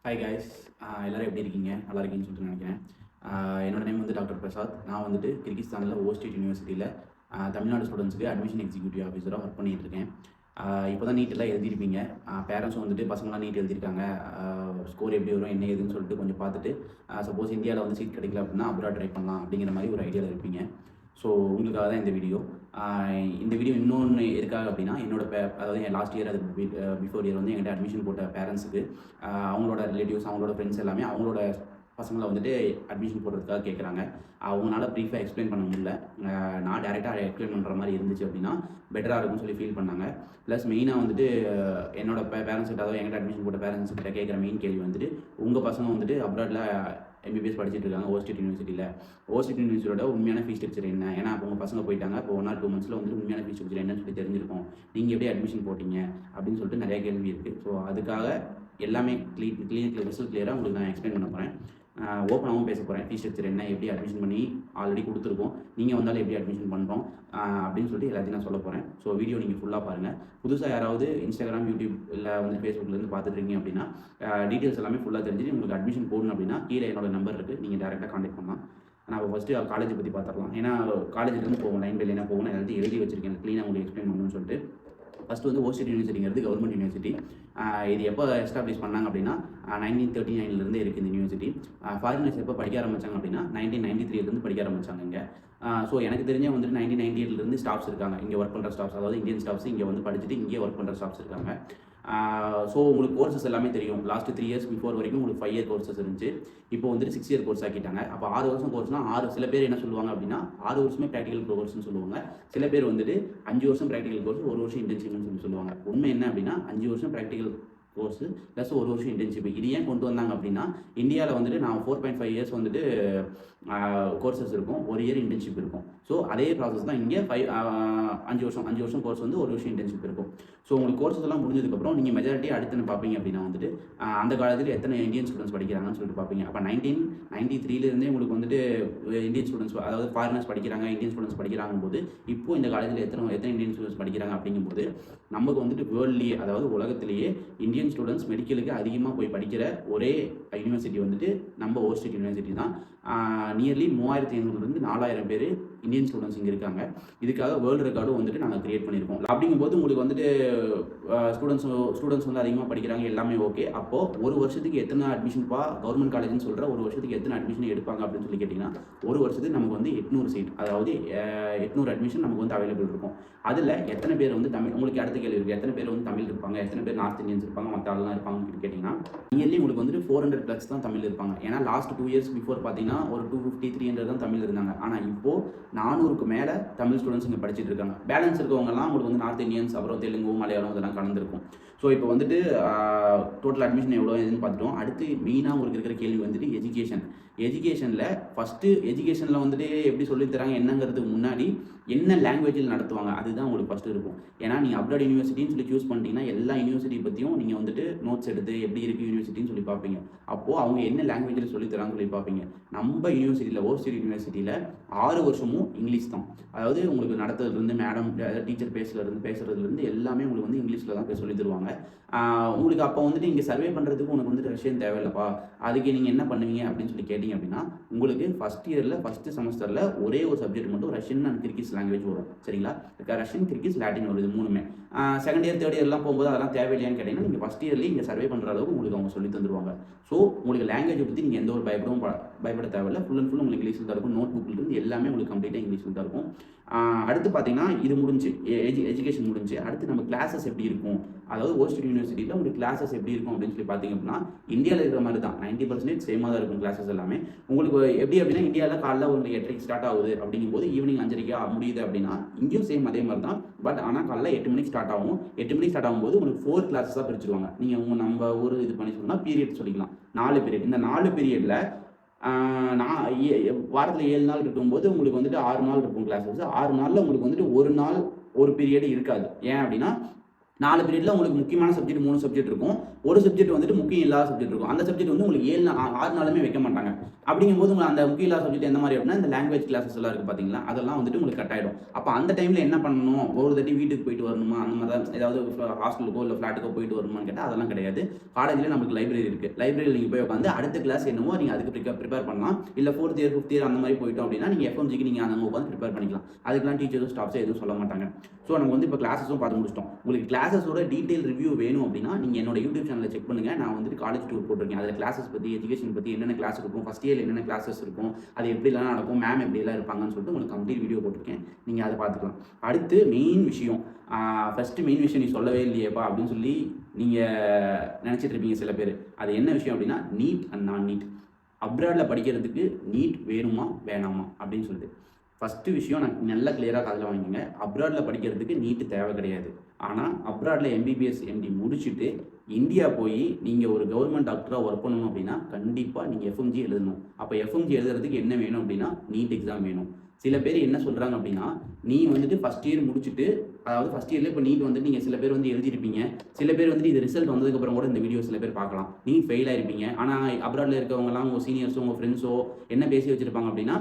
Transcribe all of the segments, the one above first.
Hi guys. எல்லோரும் எப்படி இருக்கீங்க? நல்லா இருக்கீங்கன்னு சொல்லிட்டு நினைக்கிறேன். என்னோட நேம் வந்து டாக்டர் பிரசாத். நான் வந்துட்டு கிர்கிஸ்தானில் ஓஸ்டேட் யூனிவர்சிட்டியில் தமிழ்நாடு ஸ்டூடெண்ட்ஸுக்கு அட்மிஷன் எக்ஸிக்யூட்டிவ் ஆஃபீஸராக ஒர்க் பண்ணிகிட்ருக்கேன். இப்போ தான் நீட் எல்லாம் எழுதியிருப்பீங்க. பேரண்ட்ஸும் வந்துட்டு பசங்களாம் நீட் எழுதியிருக்காங்க. ஸ்கோர் எப்படி வரும் என்ன ஏதுன்னு சொல்லிட்டு கொஞ்சம் பார்த்துட்டு சப்போஸ் இந்தியாவில் வந்து சீட் கிடைக்கல அப்படின்னா அப்ராட் ட்ரை பண்ணலாம் அப்படிங்கிற மாதிரி ஒரு ஐடியாவில் இருப்பீங்க. ஸோ உங்களுக்காக தான் இந்த வீடியோ. இந்த வீடியோ இன்னொன்று எதுக்காக அப்படின்னா அதாவது என் லாஸ்ட் இயர் அதுக்கு பிஃபோர் இயர் வந்து என்கிட்ட அட்மிஷன் போட்ட பேரண்ட்ஸுக்கு அவங்களோட ரிலேட்டிவ்ஸ் அவங்களோட ஃப்ரெண்ட்ஸ் எல்லாமே அவங்களோட பசங்களை வந்துட்டு அட்மிஷன் போடுறதுக்காக கேட்குறாங்க. அவங்களால ப்ரீஃபாக எக்ஸ்பிளைன் பண்ண முடியல. நான் டேரெக்டாக எக்ஸ்பிளைன் பண்ணுற மாதிரி இருந்துச்சு அப்படின்னா பெட்டராக இருக்கும்னு சொல்லி ஃபீல் பண்ணாங்க. ப்ளஸ் மெயினாக வந்துட்டு என்னோட பேரண்ட்ஸ் கிட்ட அதாவது என்கிட்ட அட்மிஷன் போட்ட பேரண்ட்ஸ் கிட்ட கேட்குற மெயின் கேள்வி வந்துட்டு உங்கள் பசங்க வந்துட்டு அப்ராடில் எம்பிபிஎஸ் படிச்சுட்டு இருக்காங்க ஓஸ்டேட் யூனிவர்சிட்டியில். ஓஸ்டேட் யூனிவர்சிட்டியோட உண்மையான ஃபீஸ் ஸ்ட்ரக்சர் என்ன? ஏன்னா அப்போ உங்கள் பசங்க போயிட்டாங்க, இப்போ 1 or 2 months வந்துட்டு உண்மையான ஃபீஸ் ஸ்ட்ரக்சர் என்னன்னு சொல்லி தெரிஞ்சிருக்கும். நீங்கள் எப்படி அட்மிஷன் போட்டீங்க அப்படின்னு சொல்லிட்டு நிறைய கேள்வி இருக்குது. ஸோ அதுக்காக எல்லாமே ரிசல்ட் கிளியராக உங்களுக்கு நான் எக்ஸ்பிளைன் பண்ண போகிறேன். ஓப்பனாகவும் பேச போகிறேன். ஃபீஸ் ஸ்ட்ரக்சர் என்ன, எப்படி அட்மிஷன் பண்ணி ஆல்ரெடி கொடுத்துருக்கோம், நீங்கள் வந்தாலும் எப்படி அட்மிஷன் பண்ணுறோம் அப்படின்னு சொல்லிட்டு எல்லாத்தையும் நான் சொல்ல போகிறேன். ஸோ வீடியோ நீங்கள் ஃபுல்லாக பாருங்கள். புதுசாக யாராவது இன்ஸ்டாகிராம், யூடியூப் இல்லை வந்து ஃபேஸ்புக்லேருந்து பார்த்துட்ருக்கீங்க அப்படின்னா டீட்டெயில்ஸ் எல்லாமே ஃபுல்லாக தெரிஞ்சுட்டு உங்களுக்கு அட்மிஷன் போடணும் அப்படின்னா கீழே என்னோட நம்பர் இருக்குது, நீங்கள் டேரெக்டாக கான்டாக்ட் பண்ணலாம். நான் இப்போ ஃபஸ்ட்டு காலேஜை பற்றி பார்த்துடலாம். ஏன்னா காலேஜ்லேருந்து போவோம், லைன் பை லைனாக போகணும், எல்லாத்தையும் எழுதி வச்சிருக்கேன் க்ளீனாக உங்களுக்கு எக்ஸ்பிளைன் பண்ணணும்னு சொல்லிட்டு. ஃபஸ்ட்டு வந்து ஓஸ்டேட் யூனிவர்சிட்டிங்கிறது கவர்மெண்ட் யூனிவர்சிட்டி. இது எப்போ எஸ்டாப்ளிஷ் பண்ணாங்க அப்படின்னா 1939 இருக்குது இந்த யூனிவர்சிட்டி. ஃபாரினர்ஸ் எப்போ படிக்க ஆரம்பித்தாங்க அப்படின்னா 1993 படிக்க ஆரம்பித்தாங்க இங்கே. ஸோ எனக்கு தெரிஞ்ச வந்துட்டு 1998 ஸ்டாஃப்ஸ் இருக்காங்க இங்கே ஒர்க் பண்ணுற ஸ்டாஃப்ஸ், அதாவது இந்தியன் ஸ்டாஃப்ஸ் இங்கே வந்து படிச்சுட்டு இங்கே ஒர்க் பண்ணுற ஸ்டாஃப்ஸ் இருக்காங்க. ஸோ உங்களுக்கு கோர்சஸ் எல்லாமே தெரியும். லாஸ்ட்டு 3 years பிஃபோர் வரைக்கும் உங்களுக்கு 5 year கோர்சஸ் இருந்துச்சு. இப்போ வந்துட்டு 6 year கோர்ஸ் ஆக்கிட்டாங்க. அப்போ 6 வருஷம் கோர்ஸ்னால் சில பேர் என்ன சொல்லுவாங்க அப்படின்னா 6 வருஷமே ப்ராக்டிகல் கோர்ஸ்னு சொல்லுவாங்க. சில பேர் வந்துட்டு 5 வருஷம் ப்ராக்டிகல் கோர்ஸ் 1 வருஷம் இன்டர்ன்ஷிப்னு சொல்லுவாங்க. உண்மை என்ன அப்படின்னா 5 வருஷம் ப்ராக்டிகல் கோர்ஸு ப்ளஸ் 1 வருஷம் இன்டர்ன்ஷிப். இது ஏன் கொண்டு வந்தாங்க அப்படின்னா இந்தியாவில் வந்துட்டு நான் 4.5 years வந்துட்டு கோர்சஸ் இருக்கும், 1 year இன்டர்ன்ஷிப் இருக்கும். ஸோ அதே ப்ராசஸ் தான் இங்கே 5 வருஷம் கோர்ஸ் வந்து 1 வருஷம் இன்டர்ன்ஷிப் இருக்கும். ஸோ உங்களுக்கு கோர்சஸ் எல்லாம் முடிஞ்சதுக்கப்புறம் நீங்கள் மெஜாரிட்டி அடுத்து பார்ப்பீங்க அப்படின்னா வந்துட்டு அந்த காலத்தில் எத்தனை இந்தியன் ஸ்டூடெண்ட்ஸ் படிக்கிறாங்கன்னு சொல்லிட்டு பார்ப்பீங்க. அப்போ 1993 உங்களுக்கு வந்துட்டு இந்தியன் ஸ்டூடெண்ட்ஸ் அதாவது ஃபாரினர்ஸ் படிக்கிறாங்க, இந்தியன் ஸ்டூடெண்ட்ஸ் படிக்கிறாங்க போது இப்போ இந்த காலேஜில் எத்தனை இந்தியன் ஸ்டூடெண்ட்ஸ் படிக்கிறாங்க அப்படிங்கும்போது நமக்கு வந்துட்டு வேர்ல்ட்லேயே அதாவது உலகத்திலேயே இந்தியன் ஸ்டூடெண்ட்ஸ் மெடிக்கலுக்கு அதிகமாக போய் படிக்கிற ஒரே யூனிவர்சிட்டி வந்துட்டு நம்ம ஓஸ்டேட் யூனிவர்சிட்டி தான். நியர்லி 3500 4000 பேர் இந்தியன் ஸ்டூடெண்ட்ஸ் இங்கே இருக்காங்க. இதுக்காக வேர்ல்டு ரெக்கார்டும் வந்துட்டு நாங்கள் கிரியேட் பண்ணியிருக்கோம். அப்படிங்கும்போது உங்களுக்கு வந்துட்டு ஸ்டூடெண்ட்ஸ் வந்து அதிகமாக படிக்கிறாங்க, எல்லாமே ஓகே. அப்போது ஒரு வருஷத்துக்கு எத்தனை அட்மிஷன்ப்பா கவர்மெண்ட் காலேஜ்னு சொல்கிற ஒரு வருஷத்துக்கு எத்தனை அட்மிஷன் எடுப்பாங்க அப்படின்னு சொல்லி கேட்டிங்கன்னா ஒரு வருஷத்துக்கு நமக்கு வந்து 800 சீட், அதாவது 800 அட்மிஷன் நமக்கு வந்து அவைலபிள் இருக்கும். அதில் எத்தனை பேர் வந்து தமிழ், உங்களுக்கு அடுத்த கேள்வி இருக்குது, எத்தனை பேர் வந்து தமிழ் இருப்பாங்க, எத்தனை பேர் நார்த் இந்தியன்ஸ் இருப்பாங்க, மற்ற ஆள்லாம் இருப்பாங்கன்னு கேட்டிங்கன்னா நியர்லி உங்களுக்கு வந்துட்டு 400+ தான் தமிழ் இருப்பாங்க. ஏன்னா லாஸ்ட் 2 years பிஃபோர் பார்த்தீங்கன்னா ஒரு 250 300 தான் தமிழ் இருந்தாங்க. ஆனால் இப்போது 400க்கு மேலே தமிழ் ஸ்டூடெண்ட்ஸ் இங்கே படிச்சுட்டு இருக்காங்க. பேலன்ஸ் இருக்கவங்கலாம் உங்களுக்கு வந்து நார்த் இந்தியன்ஸ், அப்புறம் தெலுங்கு, மலையாளம் இதெல்லாம் கலந்துருக்கும். ஸோ இப்போ வந்துட்டு டோட்டல் அட்மிஷன் எவ்வளோ இதுன்னு பார்த்துட்டோம். அடுத்து மெயினாக உங்களுக்கு இருக்கிற கேள்வி வந்துட்டு எஜுகேஷனில் ஃபஸ்ட்டு எஜுகேஷனில் வந்துட்டு எப்படி சொல்லித்தராங்க என்னங்கிறதுக்கு முன்னாடி என்ன லாங்குவேஜில் நடத்துவாங்க அதுதான் உங்களுக்கு ஃபஸ்ட்டு இருக்கும். ஏன்னா நீங்கள் அப்ராட் யூனிவர்சிட்டின்னு சொல்லி சூஸ் பண்ணிட்டீங்கன்னா எல்லா யூனிவர்சிட்டி பற்றியும் நீங்கள் வந்துட்டு நோட்ஸ் எடுத்து எப்படி இருக்குது யூனிவர்சிட்டின்னு சொல்லி பார்ப்பீங்க. அப்போது அவங்க என்ன லாங்குவேஜில் சொல்லித்தராங்கன்னு சொல்லி பார்ப்பீங்க. நம்ம யூனிவர்சிட்டியில் ஓஸ்டேட் யூனிவர்சிட்டியில் 6 வருஷமும் இங்கிலீஷ் தான். அதாவது உங்களுக்கு நடத்துறதுலேருந்து மேடம் டீச்சர் பேசுறதுலேருந்து எல்லாமே உங்களுக்கு வந்து இங்கிலீஷில் தான் சொல்லி தருவாங்க. உங்களுக்கு அப்போ வந்துட்டு இங்கே சர்வே பண்ணுறதுக்கு உனக்கு வந்துட்டு ரஷ்யன் தேவையில்லப்பா, அதுக்கு நீங்கள் என்ன பண்ணுவீங்க அப்படின்னு சொல்லி கேட்டிங்க அப்படின்னா உங்களுக்கு ஃபஸ்ட் இயரில் ஃபஸ்ட்டு செமஸ்டரில் ஒரே ஒரு சப்ஜெக்ட் மட்டும் ரஷ்யன் அண்ட் கிர்கிஸ் லாங்குவேஜ் வரும். சரிங்களா? ரஷ்யன், கிர்கிஸ், லாட்டின் வருது மூணுமே. செகண்ட் இயர் தேர்ட் இயர்லாம் போகும்போது அதெல்லாம் தேவையில்லையான்னு கேட்டிங்கன்னா நீங்கள் ஃபஸ்ட் இயர்லேயே இங்கே சர்வே பண்ணுற அளவுக்கு உங்களுக்கு அவங்க சொல்லி தந்துருவாங்க. ஸோ உங்களுக்கு லாங்குவேஜை பற்றி நீங்கள் எந்த ஒரு பயப்பட தேவையில்லை. ஃபுல் அண்ட் ஃபுல் உங்களுக்கு இங்கிலீஷில் தான் இருக்கும். நோட் புக்லேருந்து எல்லாமே உங்களுக்கு கம்ப்ளீட்டாக இங்கிலீஷில் தான் இருக்கும். அடுத்து பார்த்தீங்கன்னா இது முடிஞ்சு எஜுகேஷன் முடிஞ்சு அடுத்து நம்ம கிளாஸஸ் எப்படி இருக்கும், அதாவது ஓஸ்டேட் யூனிவர்சிட்டியில் உங்களுக்கு கிளாஸஸ் எப்படி இருக்கும் அப்படின்னு சொல்லி பார்த்தீங்க அப்படின்னா இந்தியாவில் இருக்கிற மாதிரி தான் 90% சேமாக தான் இருக்கும் கிளாஸஸ் எல்லாமே. உங்களுக்கு எப்படி அப்படின்னா இந்தியாவில் காலைல உங்களுக்கு 8:30 ஸ்டார்ட் ஆகுது அப்படிங்கும்போது ஈவினிங் 5:30 முடியுது அப்படின்னா இங்கேயும் சேம் அதே மாதிரி தான். பட் ஆனால் காலைல 8 மணிக்கு ஸ்டார்ட் ஆகும். 8 மணிக்கு ஸ்டார்ட் ஆகும்போது உங்களுக்கு 4 கிளாஸஸாக பிரிச்சுருவாங்க. நீங்கள் நம்ம ஊர் இது பண்ணி சொன்னால் பீரியட் சொல்லிக்கலாம். 4 பீரியட். இந்த 4 பீரியடில் வாரத்தில் 7 நாள் இருக்கும்போது உங்களுக்கு வந்துட்டு 6 நாள் இருக்கும் கிளாஸஸ். 6 நாளில் உங்களுக்கு வந்துட்டு ஒரு நாள் ஒரு பீரியடு இருக்காது. ஏன் அப்படின்னா 4 பீரியட்ல உங்களுக்கு முக்கியமான சப்ஜெக்ட் 3 சப்ஜெக்ட் இருக்கும். ஒரு சப்ஜெக்ட் வந்துட்டு முக்கியம் இல்லாத சப்ஜெக்ட் இருக்கும். அந்த சப்ஜெக்ட் வந்து உங்களுக்கு 6 நாளுமே வைக்க மாட்டாங்க. அப்படிங்கும்போது அந்த முக்கியம் இல்லாத சப்ஜெக்ட் எந்த மாரி அப்படின்னா, இந்த லாங்குவேஜ் கிளாஸஸ் எல்லாம் இருக்கு பார்த்தீங்களா? அதெல்லாம் வந்துட்டு உங்களுக்கு கட் ஆயிடும். அப்ப அந்த டைம்ல என்ன பண்ணணும்? ஒரு தாட்டி வீட்டுக்கு போயிட்டு வரணுமா? அந்த மாரி தான் ஏதாவது ஹாஸ்டலுக்கோ இல்ல ஃப்ளாட்டுக்கோ போயிட்டு வரணுமான்னு கேட்டா, அதெல்லாம் கிடையாது. காலேஜ்ல நமக்கு லைப்ரரி இருக்கு. லைப்ரரியில நீங்க போய் உட்காந்து அடுத்த கிளாஸ் என்னவோ நீங்க அதுக்கு ப்ரிப்பேர் பண்ணலாம். இல்ல 4த் இயர், 5th இயர் அந்த மாரி போயிட்டோம் அப்படின்னா, நீங்க எஃப்எம்ஜிக்கு நீங்க அங்க உட்காந்து ப்ரிப்பேர் பண்ணிக்கலாம். அதுக்கெல்லாம் டீச்சர்ஸும், ஸ்டாஃப்ஸும் எதுவும் சொல்ல மாட்டாங்க. ஸோ நம்ம வந்து இப்போ கிளாஸஸும் பார்த்து முடிச்சிட்டோம். உங்களுக்கு கிளாஸஸோட டீடைல் ரிவ்யூ வேணும் அப்படின்னா, நீங்க என்னோட யூடியூப் சேனலை செக் பண்ணுங்க. நான் வந்துட்டு காலேஜ் டூர் போட்டிருக்கேன். அதில் கிளாஸஸ் பத்தி, எஜுகேஷன் பத்தி என்னென்ன கிளாஸ் இருக்கும், ஃபர்ஸ்ட் இயர்ல என்னென்ன கிளாஸஸ் இருக்கும், அது எப்படிலாம் நடக்கும், மேம் எப்படிலாம் இருப்பாங்கன்னு சொல்லிட்டு உங்களுக்கு கம்ப்ளீட் வீடியோ போட்டிருக்கேன். நீங்க அதை பார்த்துக்கலாம். அடுத்து மெயின் விஷயம், ஃபர்ஸ்ட் மெயின் விஷயம் நீ சொல்லவே இல்லையேப்பா அப்படின்னு சொல்லி நீங்க நினைச்சிட்டு இருப்பீங்க சில பேர். அது என்ன விஷயம் அப்படின்னா, நீட் அண்ட் நான் நீட். அப்ராட்ல படிக்கிறதுக்கு நீட் வேணுமா வேணாமா அப்படின்னு சொல்லிட்டு ஃபஸ்ட்டு விஷயம் நான் நல்லா கிளியராக காதில் வாங்கிக்கோங்க. அப்ராடில் படிக்கிறதுக்கு நீட்டு தேவை கிடையாது. ஆனால் அப்ராடில் எம்பிபிஎஸ் எம்டி முடிச்சுட்டு இந்தியா போய் நீங்கள் ஒரு கவர்மெண்ட் டாக்டராக ஒர்க் பண்ணணும் அப்படின்னா கண்டிப்பாக நீங்கள் எஃப்எம்ஜி எழுதணும். அப்போ எஃப்எம்ஜி எழுதுறதுக்கு என்ன வேணும் அப்படின்னா நீட் எக்ஸாம் வேணும். சில பேர் என்ன சொல்கிறாங்க அப்படின்னா, நீ வந்துட்டு ஃபஸ்ட் இயர் முடிச்சுட்டு, அதாவது ஃபஸ்ட் இயர்லேயே இப்போ நீட் வந்துட்டு நீங்கள் சில பேர் வந்து எழுதிருப்பீங்க. சில பேர் வந்துட்டு இது ரிசல்ட் வந்ததுக்கப்புறம் கூட இந்த வீடியோ சில பேர் பார்க்கலாம். நீட் ஃபெயில் ஆயிருப்பீங்க. ஆனால் அப்ராடில் இருக்கவங்கலாம் உங்கள் சீனியர்ஸோ உங்கள் ஃப்ரெண்ட்ஸோ என்ன பேசி வச்சுருப்பாங்க அப்படின்னா,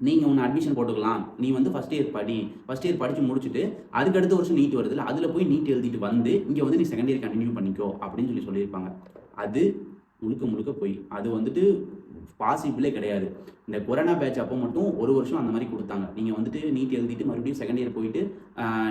நீங்கள் ஒன்று அட்மிஷன் போட்டுக்கலாம், நீ வந்து ஃபஸ்ட் இயர் படி, ஃபஸ்ட் இயர் படித்து முடிச்சுட்டு அதுக்கு அடுத்த வருஷம் நீட் வருதுல்ல, அதில் போய் நீட் எழுதிட்டு வந்து இங்கே வந்து நீ செகண்ட் இயர் கண்டினியூ பண்ணிக்கோ அப்படின்னு சொல்லியிருப்பாங்க. அது முழுக்க முழுக்க போய் அது வந்துட்டு பாசிபிளே கிடையாது. இந்த கொரோனா பேட்ச் அப்போ மட்டும் ஒரு வருஷம் அந்த மாதிரி கொடுத்தாங்க. நீங்கள் வந்துட்டு நீட் எழுதிட்டு மறுபடியும் செகண்ட் இயர் போயிட்டு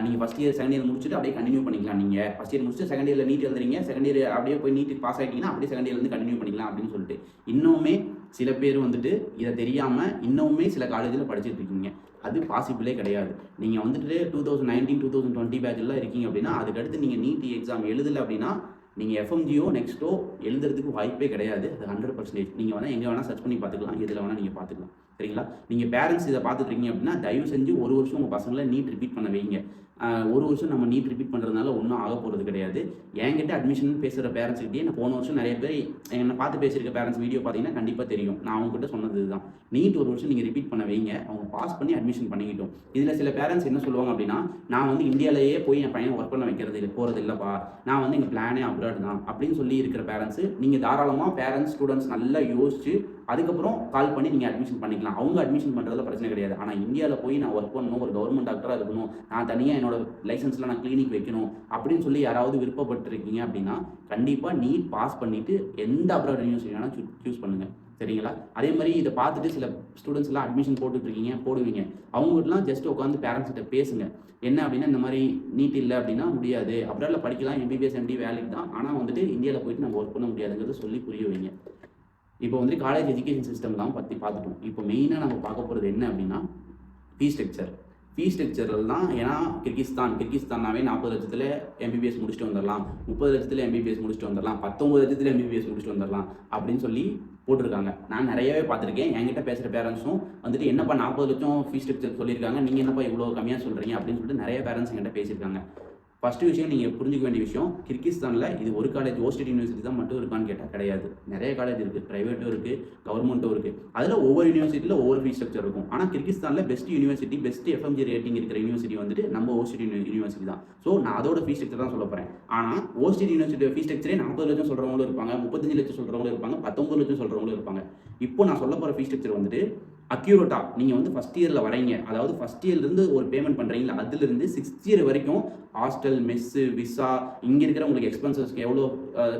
நீங்கள் ஃபஸ்ட் இயர் செகண்ட் இயர் முடிச்சுட்டு அப்படியே கண்டினியூ பண்ணிக்கலாம். நீங்கள் ஃபஸ்ட் இயர் முடிச்சுட்டு செகண்ட் இயரில் நீட் எழுதுறீங்க, செகண்ட் இயர் அப்படியே போய் நீட்டுக்கு பாஸ் ஆகிட்டீங்கன்னா அப்படியே செகண்ட் இயர்லேருந்து கண்டினியூ பண்ணிக்கலாம் அப்படின்னு சொல்லிட்டு இன்னுமே சில பேர் வந்துட்டு இதை தெரியாமல் இன்னுமே சில காலேஜில் படிச்சுட்டு இருக்கீங்க. அது பாசிபிளே கிடையாது. நீங்கள் வந்துட்டு 2019, 2020 பேட்சில் இருக்கீங்க அப்படின்னா அதுக்கடுத்து நீங்கள் நீட் எக்ஸாம் எழுதலை அப்படின்னா நீங்கள் எஃப்எம்ஜியோ நெக்ஸ்ட்டோ எழுதுறதுக்கு வாய்ப்பே கிடையாது. அது 100%. நீங்கள் வேணால் எங்கே வேணால் சர்ச் பண்ணி பார்த்துக்கலாம், எதில் வேணால் நீங்கள் பார்த்துக்கலாம். சரிங்களா? நீங்கள் பேரண்ட்ஸ் இதை பார்த்துட்டு இருக்கீங்க அப்படின்னா தயவு செஞ்சு ஒரு வருஷம் உங்கள் பசங்களை நீட் ரிப்பீட் பண்ண வைங்க. ஒரு வருஷம் நம்ம நீட் ரிப்பீட் பண்ணுறதுனால ஒன்றும் ஆக போகிறது கிடையாது. என்கிட்ட அட்மிஷன் பேசுகிற பேரண்ட்ஸ்கிட்டே நான் போன வருஷம் நிறைய பேர் என்னை பார்த்து பேசியிருக்க பேரண்ட்ஸ் வீடியோ பார்த்தீங்கன்னா கண்டிப்பாக தெரியும். நான் அவங்ககிட்ட சொன்னது இதுதான். நீட் ஒரு வருஷம் நீங்கள் ரிப்பீட் பண்ண வைங்க, அவங்க பாஸ் பண்ணி அட்மிஷன் பண்ணிக்கிட்டோம். இதில் சில பேரண்ட்ஸ் என்ன சொல்லுவாங்க அப்படின்னா, நான் வந்து இந்தியாவிலேயே போய் என் பையனை ஒர்க் பண்ண வைக்கிறது போகிறது இல்லைப்பா, நான் வந்து எங்கள் பிளானே அப்ராட் தான் அப்படின்னு சொல்லி இருக்கிற பேரண்ட்ஸு, நீங்கள் தாராளமாக பேரண்ட்ஸ் ஸ்டூடெண்ட்ஸ் நல்லா யோசிச்சு அதுக்கப்புறம் கால் பண்ணி நீங்கள் அட்மிஷன் பண்ணிக்கலாம். அவங்க அட்மிஷன் பண்ணுறதுல பிரச்சனை கிடையாது. ஆனால் இந்தியாவில் போய் நான் ஒர்க் பண்ணணும், ஒரு கவர்மெண்ட் டாக்டராக இருக்கணும், நான் தனியாக என்னோட லைசன்ஸில் நான் கிளினிக் வைக்கணும் அப்படின்னு சொல்லி யாராவது விருப்பப்பட்டிருக்கீங்க அப்படின்னா கண்டிப்பாக நீட் பாஸ் பண்ணிவிட்டு எந்த அப்ராட் யூனிவர்சிட்டி வேணால் சூஸ் பண்ணுங்கள். சரிங்களா? அதே மாதிரி இதை பார்த்துட்டு சில ஸ்டூடெண்ட்ஸ் எல்லாம் அட்மிஷன் போட்டுட்ருக்கீங்க, போடுவீங்க. அவங்ககிட்டலாம் ஜஸ்ட் உட்காந்து பேரண்ட்ஸ் கிட்ட பேசுங்க. என்ன அப்படின்னா, இந்த மாதிரி நீட் இல்லை அப்படின்னா முடியாது, அப்ராடில் படிக்கலாம், எம்பிபிஎஸ் எம்டி வேலைக்கு தான், ஆனால் வந்துட்டு இந்தியாவில் போயிட்டு நம்ம ஒர்க் பண்ண முடியாதுங்கிறத சொல்லி புரிய வைங்க. இப்போ வந்து காலேஜ் எஜுகேஷன் சிஸ்டம்லாம் பற்றி பார்த்துட்டோம். இப்போ மெயினாக நம்ம பார்க்க போகிறது என்ன அப்படின்னா ஃபீஸ் ஸ்ட்ரக்சர். ஃபீஸ் ஸ்ட்ரக்சரில் தான். ஏன்னா கிர்கிஸ்தான்னாவே 40 லட்சத்தில் எம்பிபிஎஸ் முடிச்சுட்டு வந்துடலாம், 30 லட்சத்தில் எம்பிபிஎஸ் முடிச்சுட்டு வந்துடலாம், 19 லட்சத்தில் எம்பிபிஎஸ் முடிச்சுட்டு வந்துடலாம் அப்படின்னு சொல்லி போட்டிருக்காங்க. நான் நிறையவே பார்த்துருக்கேன். என்கிட்ட பேசுகிற பேரண்ட்ஸும் வந்துட்டு என்னப்பா 40 லட்சம் ஃபீஸ் ஸ்ட்ரக்சர் சொல்லியிருக்காங்க, நீங்கள் என்னப்பா இவ்வளோ கம்மியாக சொல்கிறீங்க அப்படின்னு சொல்லிட்டு நிறைய பேரண்ட்ஸ் என்கிட்ட பேசியிருக்காங்க. ஃபஸ்ட்டு விஷயம் நீங்கள் புரிஞ்சிக்க வேண்டிய விஷயம், கிர்கிஸ்தானில் இது ஒரு காலேஜ் ஓஸ்டேட் யூனிவர்சிட்டி தான் மட்டும் இருக்கான்னு கேட்டால் கிடையாது. நிறைய காலேஜ் இருக்குது, ப்ரைவேட்டும் இருக்குது, கவர்மெண்ட்டும் இருக்குது. அதில் ஒவ்வொரு யூனிவர்சிட்டியில் ஒவ்வொரு ஃபீஸ் ஸ்ட்ரக்சர் இருக்கும். ஆனால் கிர்கிஸ்தானில் best university, best FMG rating இருக்கிற யூனிவர்சிட்டி வந்துட்டு நம்ம ஓஸ்டேட் யூனிவர்சிட்டி தான். ஸோ நான் அதோட ஃபீஸ் ஸ்ட்ரக்சர் தான் சொல்ல போகிறேன். ஆனால் ஓஸ்டேட் யூனிவர்சிட்டி ஃபீஸ் ஸ்ட்ரக்சரே 40 லட்சம் சொல்கிறவங்களும் இருப்பாங்க, 35 லட்சம் சொல்கிறவங்களும் இருப்பாங்க, 19 லட்சம் சொல்கிறவங்களும் இருப்பாங்க. இப்போ நான் சொல்ல போகிற ஃபீஸ் ஸ்ட்ரக்சர் வந்துட்டு அக்யூரேட்டாக நீங்கள் வந்து ஃபஸ்ட் இயரில் வரீங்க, அதாவது ஃபஸ்ட் இயர்லேருந்து ஒரு பேமெண்ட் பண்ணுறீங்களா, அதுலேருந்து 6th இயர் வரைக்கும் ஹாஸ்டல், மெஸ்ஸு, விசா, இங்கே இருக்கிற உங்களுக்கு எக்ஸ்பென்சஸ்க்கு எவ்வளோ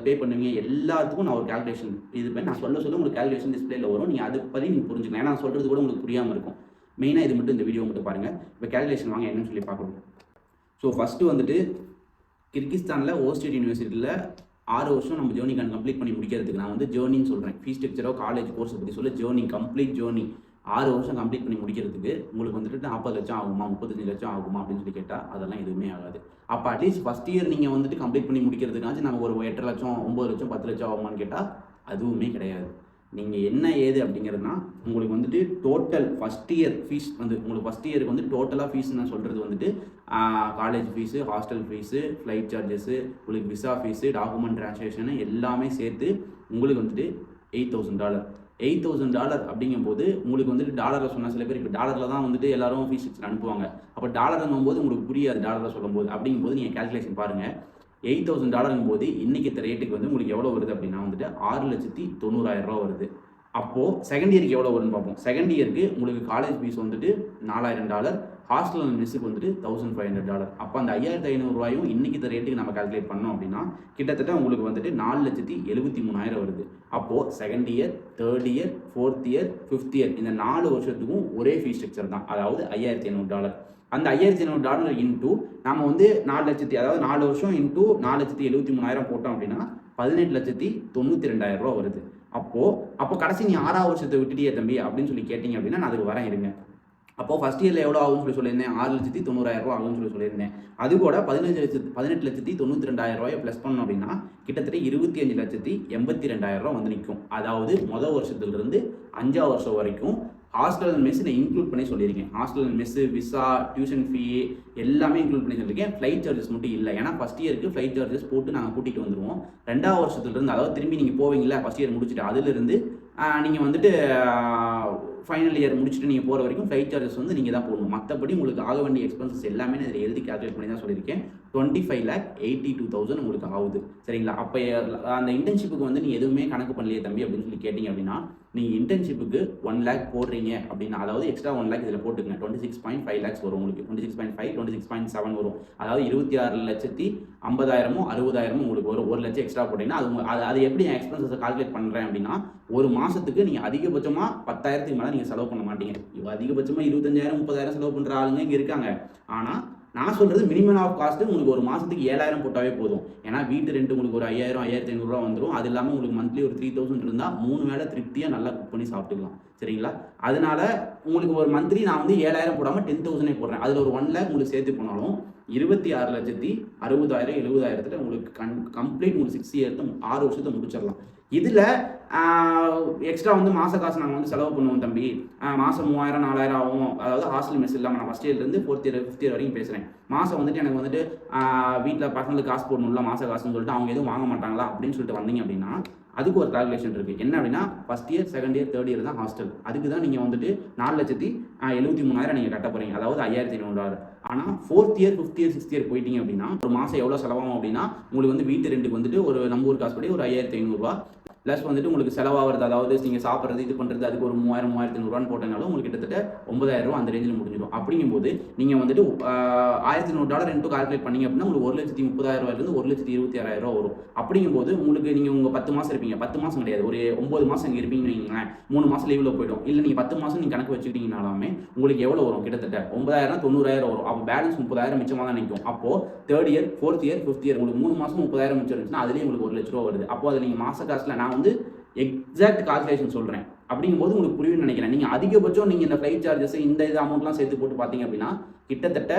பே பண்ணுவீங்க எல்லாத்துக்கும் நான் ஒரு கேல்குலேஷன் இது பண்ணி நான் சொல்ல உங்களுக்கு கேல்குலேஷன் டிஸ்பிளேல வரும். நீங்கள் அது பற்றி நீங்கள் புரிஞ்சுக்கலாம். ஏன்னா நான் சொல்கிறது கூட உங்களுக்கு புரியாமல் இருக்கும். மெயினாக இது மட்டும் இந்த வீடியோ மட்டும் பாருங்கள். இப்போ கேல்குலேஷன் வாங்க என்னன்னு சொல்லி பார்க்கணும். ஸோ ஃபஸ்ட்டு வந்துட்டு கிர்கிஸ்தானில் ஓஸ்டேட் யூனிவர்சிட்டியில் 6 வருஷம் நம்ம ஜேர்னி கம்ப்ளீட் பண்ணி முடிக்கிறதுக்கு நான் வந்து ஜேர்னின்னு சொல்கிறேன். ஃபீஸ் ஸ்ட்ரக்சரோ காலேஜ் கோர்ஸை பற்றி சொல்ல ஜேர்னி, கம்ப்ளீட் ஜேர்னி 6 வருஷம் கம்ப்ளீட் பண்ணி முடிக்கிறதுக்கு உங்களுக்கு வந்துட்டு 40 லட்சம் ஆகுமா, 35 லட்சம் ஆகுமா அப்படின்னு சொல்லி கேட்டால் அதெல்லாம் எதுவுமே ஆகாது. அப்போ அட்லீஸ்ட் ஃபஸ்ட் இயர் நீங்கள் வந்துட்டு கம்ப்ளீட் பண்ணி முடிக்கிறதுக்காச்சும் நம்ம ஒரு 8 லட்சம், 9 லட்சம், 10 லட்சம் ஆகுமான்னு கேட்டால் அதுவுமே கிடையாது. நீங்கள் என்ன ஏது அப்படிங்கிறதுனா உங்களுக்கு வந்துட்டு டோட்டல் ஃபஸ்ட் இயர் ஃபீஸ் வந்து உங்களுக்கு ஃபஸ்ட் இயருக்கு வந்து டோட்டலாக ஃபீஸ் நான் சொல்கிறது வந்துட்டு college fees, hostel fees, flight charges, உங்களுக்கு விசா ஃபீஸு, டாக்குமெண்ட் ட்ரான்ஸ்லேஷனு எல்லாமே சேர்த்து உங்களுக்கு வந்துட்டு $8,000. $8,000 அப்படிங்கும்போது உங்களுக்கு வந்துட்டு டாலரில் சொன்னால் சில பேர் இப்போ டாலரில் தான் வந்துட்டு எல்லாரும் ஃபீஸ் ஸ்ட்ரக்சர் அனுப்புவாங்க. அப்போ டாலர்னும் போது உங்களுக்கு புரியாது டாலரில் சொல்லும்போது. அப்படிங்கும்போது நீங்கள் கேல்குலேஷன் பாருங்கள். $8,000 போது இன்றைக்கி ரேட்டுக்கு வந்து உங்களுக்கு எவ்வளோ வருது அப்படின்னா வந்துட்டு 6,90,000 வருது. அப்போது செகண்ட் இயருக்கு எவ்வளோ வரும்னு பார்ப்போம். செகண்ட் இயருக்கு உங்களுக்கு காலேஜ் ஃபீஸ் வந்துட்டு $4,000, ஹாஸ்டல் அண்ட் மெஸ்ஸுக்கு வந்துட்டு $1,500. அப்போ அந்த $5,500 இன்றைக்கி ரேட்டுக்கு நம்ம கால்குலேட் பண்ணோம் அப்படின்னா கிட்டத்தட்ட உங்களுக்கு வந்துட்டு 4,73,000 வருது. அப்போது second year, third year, fourth year, fifth year இந்த 4 வருஷத்துக்கும் ஒரே ஃபீஸ் ஸ்ட்ரக்சர் தான், அதாவது $5,500. அந்த $5,500 இன்டூ நம்ம வந்து 4 லட்சத்தி, அதாவது 4 வருஷம் இன்டூ 4,73,000 போட்டோம் அப்படின்னா 18,92,000 வருது. அப்போ கடைசி நீ 6ஆவது வருஷத்தை விட்டுட்டியே தம்பி அப்படின்னு சொல்லி கேட்டிங்க அப்படின்னா நான் அதுக்கு வரேன் இருங்க. அப்போது ஃபஸ்ட் இயரில் எவ்வளோ ஆகும்னு சொல்லியிருந்தேன், 6,90,000 ஆகும்னு சொல்லியிருந்தேன். அது கூட 18,92,000 ப்ளஸ் பண்ணோம் அப்படின்னா கிட்டத்தட்ட 25,82,000 வந்து நிற்கும். அதாவது மொதல் வருஷத்துலேருந்து 5ஆவது வருஷம் வரைக்கும் ஹாஸ்டல் அண்ட் மெஸ் நான் இன்க்ளூட் பண்ணி சொல்லியிருக்கேன். Hostel and mess, visa, tuition fee எல்லாமே இன்க்ளூட் பண்ணி சொல்லியிருக்கேன். ஃப்ளைட் சார்ஜஸ் மட்டும் இல்லை. ஏன்னா ஃபஸ்ட் இயருக்கு ஃப்ளைட் சார்ஜஸ் போட்டு நாங்கள் கூட்டிகிட்டு வந்துடுவோம். 2ஆவது வருஷத்துலேருந்து, அதாவது திரும்பி நீங்கள் போவீங்களா ஃபஸ்ட் இயர் முடிச்சுட்டு, அதுலேருந்து நீங்கள் வந்துட்டு ஃபைனல் இயர் முடிச்சுட்டு நீங்கள் போகிற வரைக்கும் ஃப்ளைட் சார்ஜஸ் வந்து நீங்கள் தான் போடணும். மற்றபடி உங்களுக்கு ஆக வேண்டிய எக்ஸ்பென்சஸ் எல்லாமே நான் இதில் எழுதி கால்குலேட் பண்ணி தான் சொல்லியிருக்கேன். 25,82,000 உங்களுக்கு ஆகுது. சரிங்களா? அப்போ அந்த இன்டர்ன்ஷிப்புக்கு வந்து நீங்கள் எதுவுமே கணக்கு பண்ணலையே தம்பி அப்படின்னு சொல்லி கேட்டிங்க அப்படின்னா, நீங்கள் இன்டர்ன்ஷிப்புக்கு 1 lakh போடுறீங்க அப்படின்னா, அதாவது எக்ஸ்ட்ரா 1 lakh இதில் போட்டுக்கங்க. 26.5 lakhs வரும் உங்களுக்கு. 26.5, 26.7 வரும். அதாவது 26,50,000 60,000 உங்களுக்கு வரும். 1 லட்சம் எக்ஸ்ட்ரா போட்டிங்கன்னா அது எப்படி எக்ஸ்பென்சஸை கால்குலேட் பண்ணுறேன் அப்படின்னா, ஒரு மாதத்துக்கு நீங்கள் அதிகபட்சமாக 10,000க்கு மேலே நீங்கள் செலவு பண்ண மாட்டீங்க. அதிகபட்சமாக 25,000 30,000 செலவு பண்ணுற ஆளுங்க இங்கே இருக்காங்க. ஆனால் நான் சொல்கிறது மினிமம் ஆஃப் காஸ்ட்டு உங்களுக்கு ஒரு மாதத்துக்கு 7,000 போட்டாவே போதும். ஏன்னா வீட்டு ரெண்ட் உங்களுக்கு ஒரு 5,000 5,500 வந்துடும். அது இல்லாமல் உங்களுக்கு மந்த்லி ஒரு 3,000 இருந்தால் 3 வேளை திருப்தியாக நல்லா குக் பண்ணி சாப்பிட்டுக்கலாம். சரிங்களா? அதனால உங்களுக்கு ஒரு மந்த்லி நான் வந்து 7,000 போடாமல் 10,000 போடுறேன். அதில் ஒரு 1 lakh உங்களுக்கு சேர்த்து போனாலும் 26,60,000 70,000 உங்களுக்கு கம்ப்ளீட் உங்களுக்கு 6 இயர்ஸ் 6 வருஷத்தை முடிச்சிடலாம். இதில் எக்ஸ்ட்ரா வந்து மாத காசு நாங்கள் வந்து செலவு பண்ணுவோம் தம்பி, மாதம் 3,000 4,000 ஆகும். அதாவது ஹாஸ்டல் மெஸ் இல்லாமல் நான் first இயர்லேருந்து 4th year 5th year வரைக்கும் பேசுகிறேன். மாதம் வந்துட்டு எனக்கு வந்துட்டு வீட்டில் பசங்களுக்கு காசு போடணும்ல, மாத காசுன்னு சொல்லிட்டு அவங்க எதுவும் வாங்க மாட்டாங்களா அப்படின்னு சொல்லிட்டு வந்தீங்க அப்படின்னா அதுக்கு ஒரு கால்குலேஷன் இருக்குது. என்ன அப்படின்னா first year, second year, third year தான் ஹாஸ்டல். அதுக்கு தான் நீங்கள் வந்துட்டு 4,73,000 நீங்கள் கட்ட போகிறீங்க, அதாவது $5,500. ஆனால் 4th year 5th year 6th year போயிட்டீங்க அப்படின்னா ஒரு மாதம் எவ்வளோ செலவாகும் அப்படின்னா உங்களுக்கு வந்து வீட்டு ரெண்டுக்கு வந்துட்டு ஒரு நம்ம ஊர் காசு படி ஒரு $5,500 ப்ளஸ் வந்துட்டு உங்களுக்கு செலவாகிறது, அதாவது நீங்கள் சாப்பிட்றது இது பண்ணுறது அதுக்கு ஒரு 3,000 3,500 போட்டனாலும் உங்களுக்கு கிட்டத்தட்ட $9,000 அந்த ரேஞ்சில் முடிஞ்சிடும். அப்படிங்கும்போது நீங்கள் வந்துட்டு $1,500 இன்ட்டு கால்குலேட் பண்ணிங்க அப்படின்னா உங்களுக்கு 1,30,000 1,26,000 வரும். அப்படிங்கும்போது உங்களுக்கு நீங்கள் உங்கள் 10 மாதம் இருப்பீங்க, 10 மாதம் கிடையாது, ஒரு 9 மாதம் இங்கே இருப்பீங்கன்னு வைங்களேன். 3 மாதம் லீவில் போய்டும். இல்லை நீங்கள் 10 மாதம் நீங்கள் கணக்கு வச்சுக்கிட்டீங்கனாலுமே உங்களுக்கு எவ்வளோ வரும்? கிட்டத்தட்ட 9,000 90,000 வரும். அப்போ பேலன்ஸ் 30,000 மிச்சமாக தான் நிற்கும். அப்போது third year 4th year 5th year உங்களுக்கு 3 மாதம் 30,000 மிச்சம் இருந்துச்சுன்னா அதுலேயே உங்களுக்கு $1,00,000 வருது. அப்போ அதை நீங்கள் மாத காசில் நான் வந்து எக்ஸாக்ட் கால்குலேஷன் சொல்கிறேன். அப்படிங்கும்போது உங்களுக்கு புரியும்னு நினைக்கிறேன். நீங்கள் அதிகபட்சம் நீங்கள் இந்த ஃப்ளைட் சார்ஜஸ் இந்த அமௌண்ட்லாம் சேர்த்து போட்டு பார்த்தீங்க அப்படின்னா கிட்டத்தட்ட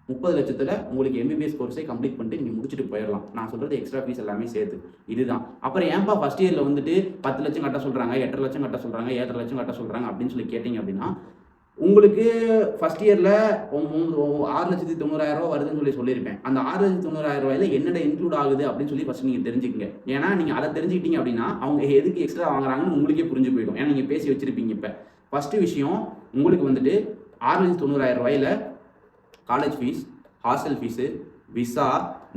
30 லட்சத்தில் உங்களுக்கு MBBS கோர்ஸை கம்ப்ளீட் பண்ணிட்டு நீங்கள் முடிச்சுட்டு போயிடலாம். நான் சொல்கிறது எக்ஸ்ட்ரா ஃபீஸ் எல்லாமே சேர்த்து இதுதான். அப்புறம் ஏன்பா ஃபஸ்ட் இயரில் வந்துட்டு 10 லட்சம் கட்ட சொல்கிறாங்க, 8 லட்சம் கட்ட சொல்கிறாங்க, 7 லட்சம் கட்ட சொல்கிறாங்க அப்படின்னு சொல்லி கேட்டிங்க அப்படின்னா உங்களுக்கு ஃபஸ்ட் இயரில் 6,90,000 வருதுன்னு சொல்லியிருப்பேன். அந்த 6,90,000 என்னென்ன இன்க்ளூட் ஆகுது அப்படின்னு சொல்லி ஃபஸ்ட் நீங்கள் தெரிஞ்சுக்கங்க. ஏன்னா நீங்கள் அதை தெரிஞ்சுக்கிட்டீங்க அப்படின்னா அவங்க எதுக்கு எக்ஸ்ட்ரா வாங்குறாங்கன்னு உங்களுக்கே புரிஞ்சு போயிடும். ஏன்னா நீங்கள் பேசி வச்சுருப்பீங்க. இப்போ ஃபஸ்ட்டு விஷயம் உங்களுக்கு வந்துட்டு 6,90,000 college fees, hostel fees, visa,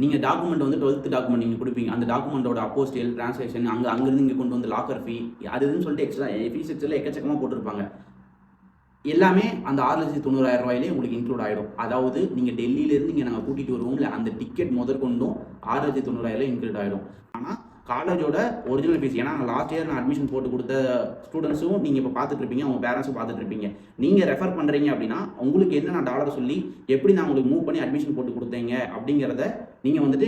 நீங்கள் டாக்குமெண்ட் வந்து 12th டாக்குமெண்ட் நீங்கள் கொடுப்பீங்க. அந்த டாக்குமெண்ட்டோட அப்போஸ்டல் ட்ரான்ஸ்லேஷன் அங்கேருந்து இங்கே கொண்டு வந்து லாக்கர் ஃபீ அதுன்னு சொல்லிட்டு எக்ஸ்ட்ரா ஃபீஸ் ஸ்ட்ரக்சரில் எக்கச்சக்கமாக போட்டிருப்பாங்க. எல்லாமே அந்த 6,90,000 உங்களுக்கு இன்க்ளூட் ஆகிடும். அதாவது நீங்கள் டெல்லியிலேருந்து இங்கே நாங்கள் கூட்டிகிட்டு வருவோம்ல அந்த டிக்கெட் முதற்கொண்டும் 6,90,000 இன்க்ளூட் ஆகிடும். ஆனால் காலேஜோட ஒரிஜினல் ஃபீஸ், ஏன்னா லாஸ்ட் இயர் நான் அட்மிஷன் போட்டு கொடுத்த ஸ்டூடெண்ட்ஸும் நீங்கள் இப்போ பார்த்துட்டு இருப்பீங்க, அவங்க பேரண்ட்ஸும் பார்த்துட்டு இருப்பீங்க. நீங்கள் ரெஃபர் பண்ணுறீங்க அப்படின்னா உங்களுக்கு என்ன நான் டாலரை சொல்லி எப்படி நான் உங்களுக்கு மூவ் பண்ணி அட்மிஷன் போட்டு கொடுத்தீங்க அப்படிங்கிறத நீங்கள் வந்துட்டு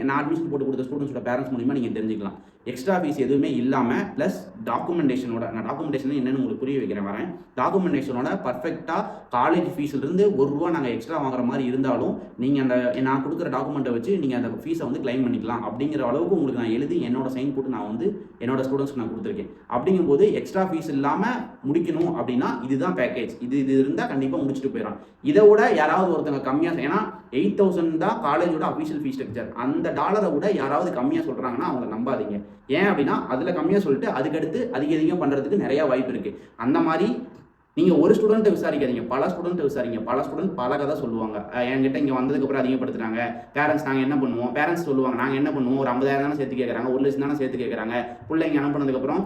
நான் அட்மிஷன் போட்டு கொடுத்த ஸ்டூடெண்ட்ஸோட பேரண்ட்ஸ் மூலிமா நீங்கள் தெரிஞ்சுக்கலாம். எக்ஸ்ட்ரா ஃபீஸ் எதுவுமே இல்லாமல் ப்ளஸ் டாக்குமெண்டேஷனோட, நான் டாக்குமெண்டேஷன் என்னென்னு உங்களுக்கு புரிய வைக்கிறேன் வரேன். டாக்குமெண்டேஷனோட பர்ஃபெக்டாக காலேஜ் ஃபீஸ்லேருந்து ₹1 நாங்கள் எக்ஸ்ட்ரா வாங்குற மாதிரி இருந்தாலும் நீங்கள் அந்த நான் கொடுக்குற டாக்குமெண்ட்டை வச்சு நீங்கள் அந்த ஃபீஸை வந்து கிளைம் பண்ணிக்கலாம் அப்படிங்கிற அளவுக்கு உங்களுக்கு நான் எழுதி என்னோட சைன் போட்டு நான் வந்து என்னோட ஸ்டூடெண்ட்ஸ்க்கு நான் கொடுத்துருக்கேன். அப்படிங்கும்போது எக்ஸ்ட்ரா ஃபீஸ் இல்லாமல் முடிக்கணும் அப்படின்னா இதுதான் பேக்கேஜ். இது இருந்தால் கண்டிப்பாக முடிச்சுட்டு போயிடலாம். இதை விட யாராவது ஒருத்தங்க கம்மியாக, ஏன்னா 8,000 தான் காலேஜோட அஃபிஷியல் ஃபீஸ் ஸ்ட்ரக்சர். அந்த டாலரை விட யாராவது கம்மியாக சொல்கிறாங்கன்னா அவங்கள நம்பாதீங்க. ஏன் அப்படின்னா அதில் கம்மியாக சொல்லிட்டு அதுக்கடுத்து அதிகம் பண்ணுறதுக்கு நிறையா வாய்ப்பு இருக்குது. அந்த மாதிரி நீங்கள் ஒரு ஸ்டூடெண்ட்டை விசாரிக்காதீங்க, பல ஸ்டூடெண்ட்டை விசாரிங்க. பல ஸ்டூடெண்ட் பல கதை சொல்லுவாங்க. என்கிட்ட இங்கே வந்ததுக்கப்புறம் அதிகப்படுத்துறாங்க, பேரண்ட்ஸ் நாங்கள் என்ன பண்ணுவோம், பேரண்ட்ஸ் சொல்லுவாங்க நாங்கள் என்ன பண்ணுவோம், ஒரு 50,000 தானே சேர்த்து கேட்குறாங்க, 1,00,000 தானே சேர்த்து கேட்குறாங்க, பிள்ளைங்க அனுப்புனதுக்கப்புறம்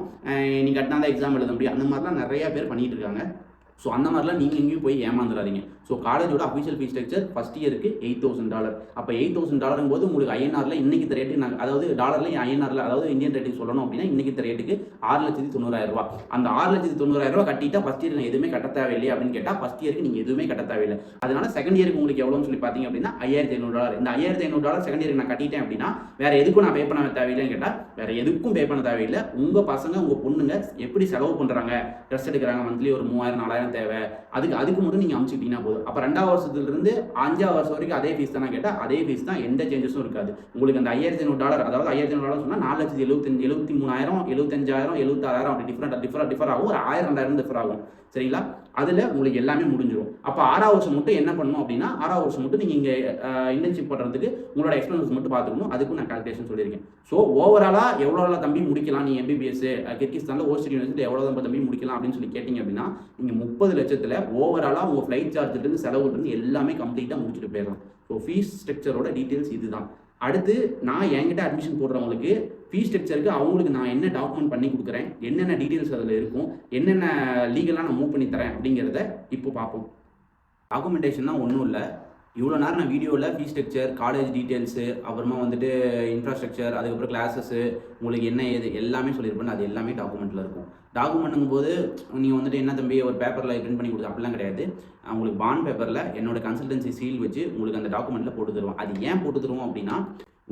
நீ கட்டினா தான் எக்ஸாம் எழுத முடியும். அந்த மாதிரிலாம் நிறையா பேர் பண்ணிகிட்டு இருக்காங்க. ஸோ அந்த மாதிரிலாம் நீங்கள் எங்கேயும் போய் ஏமாந்துடாதீங்க. ஸோ காலேஜோட அஃபிஷியல் ஃபீஸ் ஸ்ட்ரக்சர் ஃபஸ்ட் இயருக்கு $8,000. அப்போ $8,000 போது உங்களுக்கு ஐஎன்ஆரில் இன்றைக்கி ரேட்டு நாங்கள், அதாவது டாலரில் ஐஎன்ஆரில், அதாவது இந்தியன் ரேட்டுக்கு சொல்லணும் அப்படின்னா இன்றைக்கி ரேட்டுக்கு $6,90,000. அந்த $6,90,000 கட்டிட்டா ஃபஸ்ட் இயர் நான் எதுவுமே கட்ட தேவையில்லை அப்படின்னு கேட்டால் ஃபஸ்ட் இயருக்கு நீங்கள் எதுவுமே கட்ட தேவையில்லை. அதனால செகண்ட் இயருக்கு உங்களுக்கு எவ்வளோன்னு சொல்லி பார்த்தீங்க அப்படின்னா $5,500. இந்த $5,500 செகண்ட் இயருக்கு நான் கட்டிட்டேன் அப்படின்னா வேறு எதுக்கும் நான் பே பண்ண தேவையில்லைன்னு கேட்டால் வேறு எதுக்கும் பே பண்ண தேவையில்லை. உங்கள் பசங்க உங்கள் பொண்ணுங்க எப்படி செலவு பண்ணுறாங்க, ட்ரெஸ் எடுக்கிறாங்க, மந்த்லி ஒரு 3,000-4,000 தேவை, அதுக்கு மட்டும் நீங்கள் அனுப்பிச்சிட்டிங்கன்னா போதும். அப்போ 2ஆவது வருஷத்துலேருந்து 5ஆவது வருஷம் வரைக்கும் அதே ஃபீஸ் தானே கேட்டால் அதே ஃபீஸ் தான், எந்த சேஞ்சஸும் இருக்காது. உங்களுக்கு அந்த $5,500, அதாவது $5,500 சொன்னால் 4,73,000, 75,000, 76,000 அப்படி டிஃபர் ஆகும். ஒரு 1,000-2,000 டிஃபர் ஆகும். சரிங்களா? அதில் உங்களுக்கு எல்லாமே முடிஞ்சிடும். அப்போ 6ஆவது வருஷம் மட்டும் என்ன பண்ணணும் அப்படின்னா 6ஆவது வருஷம் மட்டும் நீங்கள் இங்கே இன்டர்ன்ஷிப் பண்ணுறதுக்கு உங்களோட எக்ஸ்பென்சஸ் மட்டும் பார்த்துக்கணும். அதுக்கும் நான் கால்குலேஷன் சொல்லியிருக்கேன். ஸோ ஓவராலாக எவ்வளோ தம்பி முடிக்கலாம் நீ எம்பிபிஎஸ் கிர்கிஸ்தானில் ஓஸ்ட் யூனிவர்சிட்டி எவ்வளோ தம்பி முடிக்கலாம் அப்படின்னு சொல்லி கேட்டிங்க அப்படின்னா நீங்கள் 30 லட்சத்தில் ஓவராலாக உங்கள் ஃப்ளைட் சார்ஜ்லேருந்து செலவுலேருந்து எல்லாமே கம்ப்ளீட்டாக முடிச்சுட்டு போயிடலாம். ஸோ ஃபீஸ் ஸ்ட்ரக்சரோட டீட்டெயில்ஸ் இதுதான். அடுத்து நான் என்கிட்ட அட்மிஷன் போடுறவங்களுக்கு ஃபீஸ் ஸ்ட்ரக்சருக்கு அவங்களுக்கு நான் என்ன டாக்குமெண்ட் பண்ணி கொடுக்குறேன், என்னென்ன டீட்டெயில்ஸ் அதில் இருக்கும், என்னென்ன லீகலாக நான் மூவ் பண்ணி தரேன் அப்படிங்கிறத இப்போ பார்ப்போம். டாக்குமெண்டேஷன் தான் ஒன்றும் இல்லை. இவ்வளோ நேரம் நான் வீடியோவில் ஃபீஸ் ஸ்ட்ரக்சர், காலேஜ் டீட்டெயில்ஸு, அப்புறமா வந்துட்டு இன்ஃப்ராஸ்ட்ரக்சர், அதுக்கப்புறம் கிளாஸஸ்ஸு, உங்களுக்கு என்ன ஏது எல்லாமே சொல்லியிருப்பேன். அது எல்லாமே டாக்குமெண்ட்டில் இருக்கும். டாக்குமெண்ட்டுங்கும் போது நீங்கள் வந்துட்டு என்ன தம்பி ஒரு பேப்பரில் பிரிண்ட் பண்ணி கொடுத்து அப்படிலாம் கிடையாது. உங்களுக்கு பாண்ட் பேப்பரில் என்னோட கன்சல்டன்சி சீல் வச்சு உங்களுக்கு அந்த டாக்குமெண்ட்டில் போட்டு தருவோம். அது ஏன் போட்டு தருவோம் அப்படின்னா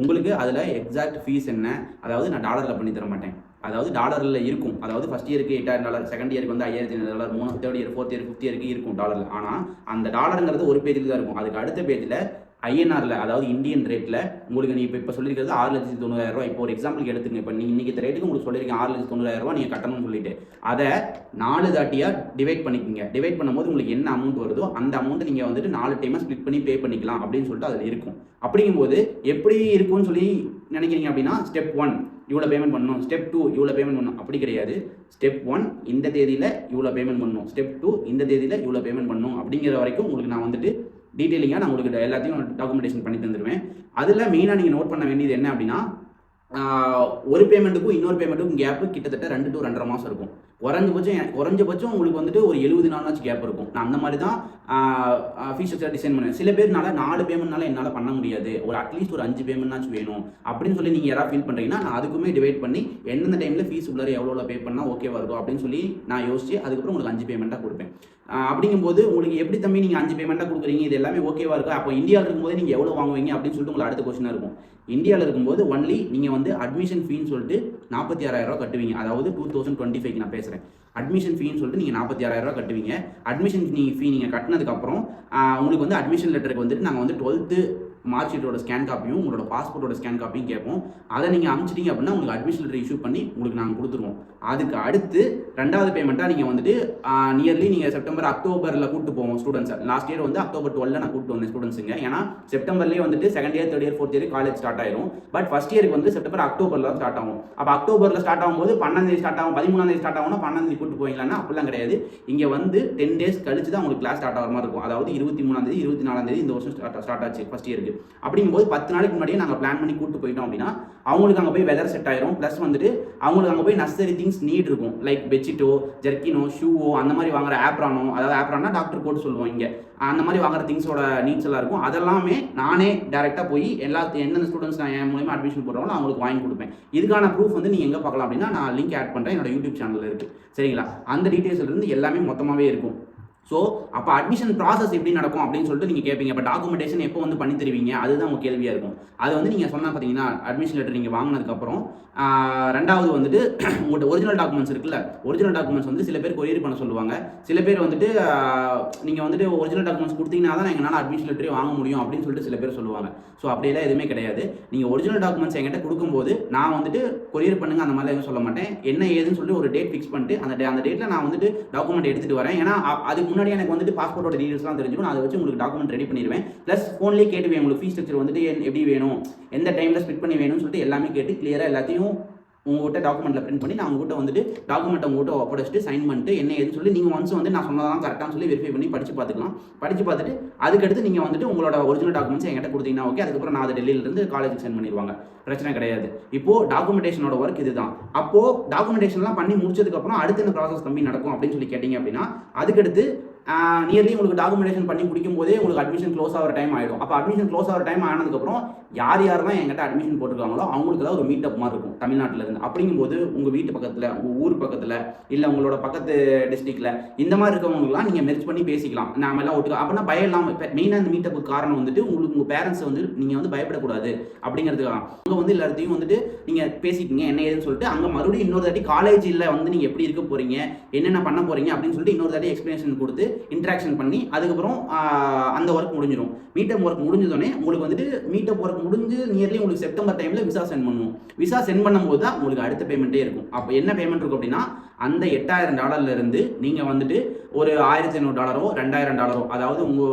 உங்களுக்கு அதில் எக்ஸாக்ட் ஃபீஸ் என்ன, அதாவது நான் டாலரில் பண்ணி தர மாட்டேன், அதாவது டாலரில் இருக்கும். அதாவது ஃபஸ்ட் இயருக்கு $8,000, செகண்ட் இயருக்கு வந்து $5,500, third year, fourth year, fifth இயருக்கு இருக்கும் டாலரில். ஆனால் அந்த டாலருங்கிறது ஒரு பேஜில் தான் இருக்கும். அதுக்கு அடுத்த பேஜில் ஐஎன்ஆரில், அதாவது இந்தியன் ரேட்டில் உங்களுக்கு நீ இப்போ சொல்லியிருக்கிறது $6,90,000. இப்போ ஒரு எக்ஸாம்பிளுக்கு எடுத்துங்க, இப்போ நீங்கள் இன்றைக்கி இந்த ரேட்டுக்கு உங்களுக்கு சொல்லியிருக்கேன் $6,90,000 நீங்கள் கட்டணும்னு சொல்லிட்டு அதை 4 தாட்டியாக டிவைட் பண்ணிக்கோங்க. டிவைட் பண்ணும்போது உங்களுக்கு என்ன அமௌண்ட் வருதோ அந்த அமௌண்ட்டை நீங்கள் வந்துட்டு 4 டைமாக ஸ்ப்ளிட் பண்ணி பே பண்ணிக்கலாம் அப்படின்னு சொல்லிட்டு அதில் இருக்கும். அப்படிங்கும்போது எப்படி இருக்கும்னு சொல்லி நினைக்கிறீங்க அப்படின்னா ஸ்டெப் 1 இவ்வளோ பேமெண்ட் பண்ணணும், ஸ்டெப் 2 இவ்வளோ பேமெண்ட் பண்ணணும், அப்படி கிடையாது. ஸ்டெப் 1 இந்த தேதியில் இவ்வளோ பேமெண்ட் பண்ணணும், ஸ்டெப் 2 இந்த தேதியில் இவ்வளோ பேமெண்ட் பண்ணணும் அப்படிங்கிற வரைக்கும் உங்களுக்கு நான் வந்துட்டு டீட்டெயிலிங்காக நான் உங்களுக்கு எல்லாத்தையும் டாக்குமெண்டேஷன் பண்ணி தந்துடுவேன். அதில் மெயினாக நீங்கள் நோட் பண்ண வேண்டியது என்ன அப்படின்னா ஒரு பேமெண்ட்டுக்கும் இன்னொரு பேமெண்ட்டுக்கும் கேப்பு கிட்டத்தட்ட 2 to 2.5 மாதம் இருக்கும். குறைஞ்சபட்சம் உங்களுக்கு வந்துட்டு ஒரு 70 நாளாச்சும் கேப் இருக்கும். நான் அந்த மாதிரி தான் ஃபீஸ் ஸ்ட்ரக்சர் டிசைன் பண்ணுவேன். சில பேர்னால 4 பேமெண்ட்னால என்னால் பண்ண முடியாது, ஒரு அட்லீஸ்ட் ஒரு 5 பேமெண்ட்னாச்சும் வேணும் அப்படின்னு சொல்லி நீங்கள் யாராவது ஃபீல் பண்ணுறீங்கன்னா நான் அதுக்குமே டிவைட் பண்ணி எந்தெந்த டைமில் ஃபீஸ் உள்ளார எவ்வளோ பே பண்ணால் ஓகேவா இருக்கும் அப்படின்னு சொல்லி நான் யோசிச்சு அதுக்கப்புறம் உங்களுக்கு 5 பேமெண்ட்டாக கொடுப்பேன். அப்படிங்கும்போது உங்களுக்கு எப்படி தம்பி நீங்கள் 5 பேமெண்ட்டாக கொடுக்குறீங்க, இது எல்லாமே ஓகேவா இருக்கா, அப்போ இந்தியாவில் இருக்கும்போது நீங்கள் எவ்வளோ வாங்குவீங்க அப்படின்னு சொல்லிட்டு உங்களுக்கு அடுத்த கொஸ்டினாக இருக்கும். இந்தியாவில் இருக்கும்போது ஒன்லி நீங்கள் வந்து அட்மிஷன் ஃபீன்னு சொல்லிட்டு $46,000 கட்டுவீங்க. அதாவது 2025 நான் பேசுகிறேன். அட்மிஷன் ஃபீன்னு சொல்லிட்டு நீங்கள் $46,000 கட்டுவீங்க. அட்மிஷன் ஃபீ நீங்கள் கட்டினதுக்கப்புறம் உங்களுக்கு வந்து அட்மிஷன் லெட்டருக்கு வந்துட்டு நாங்கள் வந்து 12th மார்க் ஷீட்டோட ஸ்கேன் காப்பியும் உங்களோட பாஸ்போர்ட்டோட ஸ்கேன் காப்பியும் கேட்போம். அதை நீங்கள் அனுப்பிச்சிட்டிங்க அப்படின்னா உங்களுக்கு அட்மிஷன் லெட்டர் இஷ்யூ பண்ணி உங்களுக்கு நாங்கள் கொடுத்துருவோம். அதுக்கு அடுத்து 2வது பேமெண்ட்டாக நீங்கள் வந்துட்டு நியர்லி நீங்கள் செப்டம்பர் அக்டோபரில் கூப்பிட்டு போவோம் ஸ்டூடெண்ட்ஸை. லாஸ்ட் இயர் வந்து அக்டோபர் 12 நான் கூப்பிட்டு வந்தேன் ஸ்டூடெண்ட்ஸுங்க. ஏன்னா செப்டம்பர்லேயே வந்துட்டு second year, third year, fourth year college start ஆயிரும். பட் ஃபஸ்ட் இயருக்கு வந்து செப்டம்பர் அக்டோபரில் தான் ஸ்டார்ட் ஆகும். அப்போ அக்டோபரில் ஸ்டார்ட் ஆகும்போது 12 ஸ்டார்ட் ஆகும், 13 ஸ்டார்ட் ஆகும்னா 12 கூப்பிட்டு போவீங்களான்னா அப்படிலாம் கிடையாது. இங்கே வந்து 10 days கழிச்சு தான் உங்களுக்கு கிளாஸ் ஸ்டார்ட் ஆகிற மாதிரி இருக்கும். அதாவது 23 24 இந்த வருஷம் ஸ்டார்ட் ஆச்சு ஃபஸ்ட் இயருக்கு. அப்படிங்கும்போது 10 நாளைக்கு முன்னாடியே நாங்கள் பிளான் பண்ணி கூப்பிட்டு போயிட்டோம் அப்படின்னா அவங்களுக்கு அங்கே போய் வெதர் செட் ஆயிரும். ப்ளஸ் வந்துட்டு அவங்களுக்கு அங்கே போய் நெசசரி திங்ஸ் நீட் இருக்கும். லைக் பெட்ஷீட்டோ, ஜெர்க்கினோ, ஷூவோ, அந்த மாதிரி வாங்குற ஆப்ரானோ, அதாவது ஆப்ரானா டாக்டர் கோட் சொல்லுவோம் இங்கே, அந்த மாதிரி வாங்குற திங்ஸோட நீட்ஸ் எல்லாம் இருக்கும். அதெல்லாமே நானே டேரெக்டாக போய் எந்தெந்த ஸ்டூடெண்ட்ஸ் நான் என் மூலமாக அட்மிஷன் போடுறவங்களோ அவங்களுக்கு வாங்கி கொடுப்பேன். இதுக்கான ப்ரூஃப் வந்து நீங்கள் எங்கே பார்க்கலாம் அப்படின்னா நான் லிங்க் ஆட் பண்ணுறேன், என்னோட யூடியூப் சேனலில் இருக்குது. சரிங்களா? அந்த டீட்டெயில்ஸ்லேருந்து எல்லாமே மொத்தமாகவே இருக்கும். ஸோ அப்போ அட்மிஷன் ப்ராசஸ் எப்படி நடக்கும் அப்படின்னு சொல்லிட்டு நீங்கள் கேட்பீங்க. இப்போ டாக்குமெண்டேஷன் எப்போ வந்து பண்ணி தருவீங்க, அதுதான் உங்கள் கேள்வியாக இருக்கும். அது வந்து நீங்கள் சொன்னால் பார்த்தீங்கன்னா அட்மிஷன் லெட்டர் நீங்கள் வாங்கினதுக்கப்புறம் 2வது வந்துட்டு உங்கள்கிட்ட ஒரிஜினல் டாக்குமெண்ட்ஸ் இருக்குல்ல, ஒரிஜினல் டாக்குமெண்ட்ஸ் வந்து சில பேர் கொரியர் பண்ண சொல்லுவாங்க. சில பேர் வந்துட்டு நீங்கள் வந்துட்டு ஒரிஜினல் டாக்குமெண்ட்ஸ் கொடுத்தீங்கன்னா தான் எங்களால் அட்மிஷன் லெட்டரே வாங்க முடியும் அப்படின்னு சொல்லிட்டு சில பேர் சொல்லுவாங்க. ஸோ அப்படியெல்லாம் எதுவுமே கிடையாது. நீங்கள் ஒரிஜினல் டாக்குமெண்ட்ஸ் என்கிட்ட கொடுக்கும்போது நான் வந்துட்டு கொரியர் பண்ணுங்க அந்த மாதிரி எதுவும் சொல்ல மாட்டேன். என்ன ஏதுன்னு சொல்லி ஒரு டேட் ஃபிக்ஸ் பண்ணிட்டு அந்த டேட்டில் நான் வந்துட்டு டாக்குமெண்ட் எடுத்துகிட்டு வரேன். ஏன்னா அதுக்கு முன்னாடி எனக்கு வந்துட்டு பாஸ்போர்ட்டோட டீடைல்ஸ்லாம் தெரிஞ்சுக்கும். நான் அதை வச்சு உங்களுக்கு டாக்குமெண்ட் ரெடி பண்ணிடுவேன். ப்ளஸ் ஃபோன்லேயே கேட்டுவேன் உங்களுக்கு ஃபீஸ் ஸ்ட்ரக்சர் வந்துட்டு எப்படி வேணும், எந்த டைமில் ஸ்பிட் பண்ணி வேணும்னு சொல்லிட்டு எல்லாமே கேட்டு கிளியராக எல்லாத்தையும் உங்கள்கிட்ட டாக்குமெண்ட்டில் பிரிண்ட் பண்ணி நான் உங்கள்கிட்ட வந்துட்டு டாக்குமெண்ட் உங்கள்கிட்ட ஒப்படைச்சிட்டு சைன் பண்ணிட்டு என்ன ஏதுன்னு சொல்லி நீங்கள் ஒன்ஸ் வந்து நான் சொன்னதான் கரெக்டானு சொல்லி வெரிஃபை பண்ணி படித்து பார்த்துக்கலாம். படித்து பார்த்துட்டு அதுக்கடுத்து நீங்கள் வந்துட்டு உங்களோட ஒரிஜினல் டாக்குமெண்ட்ஸ் என்கிட்ட கொடுத்தீங்கன்னா ஓகே. அதுக்கப்புறம் நான் அதை டெல்லியிலேருந்து காலேஜுக்கு சென்ட் பண்ணிடுவாங்க, பிரச்சனை கிடையாது. இப்போது டாக்குமெண்டேஷனோட ஒர்க் இதுதான். அப்போது டாக்குமெண்டேஷன்லாம் பண்ணி முடிச்சதுக்கப்புறம் அடுத்து என்ன ப்ராசஸ் தம்பி நடக்கும் அப்படின்னு சொல்லி கேட்டிங்க அப்படின்னா, அதுக்கடுத்து நியர்லி உங்களுக்கு டாக்குமெண்டேஷன் பண்ணி முடிக்கும் போதே உங்களுக்கு அட்மிஷன் க்ளோஸ் ஆகிற டைம் ஆகிடும். அப்போ அட்மிஷன் க்ளோஸ் ஆகிற டைம் ஆனதுக்கப்புறம் யார் யாரெல்லாம் என்கிட்ட அட்மிஷன் போட்டுருக்காங்களோ அவங்களுக்கு தான் ஒரு மீட்டப் மாதிரி இருக்கும் தமிழ்நாட்டில் இருந்து. அப்படிங்கும்போது உங்கள் வீட்டு பக்கத்தில், உங்கள் ஊர் பக்கத்தில், இல்லை உங்களோட பக்கத்து டிஸ்ட்ரிக்டில் இந்த மாதிரி இருக்கவங்களாம் நீங்கள் மெர்ஜ் பண்ணி பேசிக்கலாம். நாம எல்லாம் ஒட்டுக்கா அப்படின்னா பயம் இல்லாமல். மெயினாக இந்த மீட்டப்புக்கு காரணம் வந்துட்டு உங்களுக்கு உங்கள் பேரண்ட்ஸை வந்து நீங்கள் வந்து பயப்படக்கூடாது அப்படிங்கிறதுக்காக அங்கே வந்து எல்லாத்தையும் வந்துட்டு நீங்கள் பேசிக்கிங்க என்ன ஏதுன்னு சொல்லிட்டு அங்கே மறுபடியும் இன்னொரு தாட்டி காலேஜில் வந்து நீங்கள் எப்படி இருக்க போகிறீங்க, என்னென்ன பண்ண போகிறீங்க அப்படின்னு சொல்லிட்டு இன்னொரு தாட்டி எக்ஸ்பிளேஷன் கொடுத்து இன்ட்ராக்ஷன் பண்ணி அதுக்கப்புறம் அந்த ஒர்க் முடிஞ்சிடும். மீட்டப் ஒர்க் முடிஞ்சதோடனே உங்களுக்கு வந்துட்டு மீட்டப் ஒர்க் முடிஞ்சு நியர்லி உங்களுக்கு செப்டம்பர் டைமில் விசா சென்ட் பண்ணுவோம். விசா சென்ட் பண்ணும்போது தான் உங்களுக்கு அடுத்த பேமெண்ட்டே இருக்கும். அப்போ என்ன பேமெண்ட் இருக்கும் அப்படின்னா, அந்த $8,000 நீங்கள் வந்துட்டு ஒரு $1,500 $2,000, அதாவது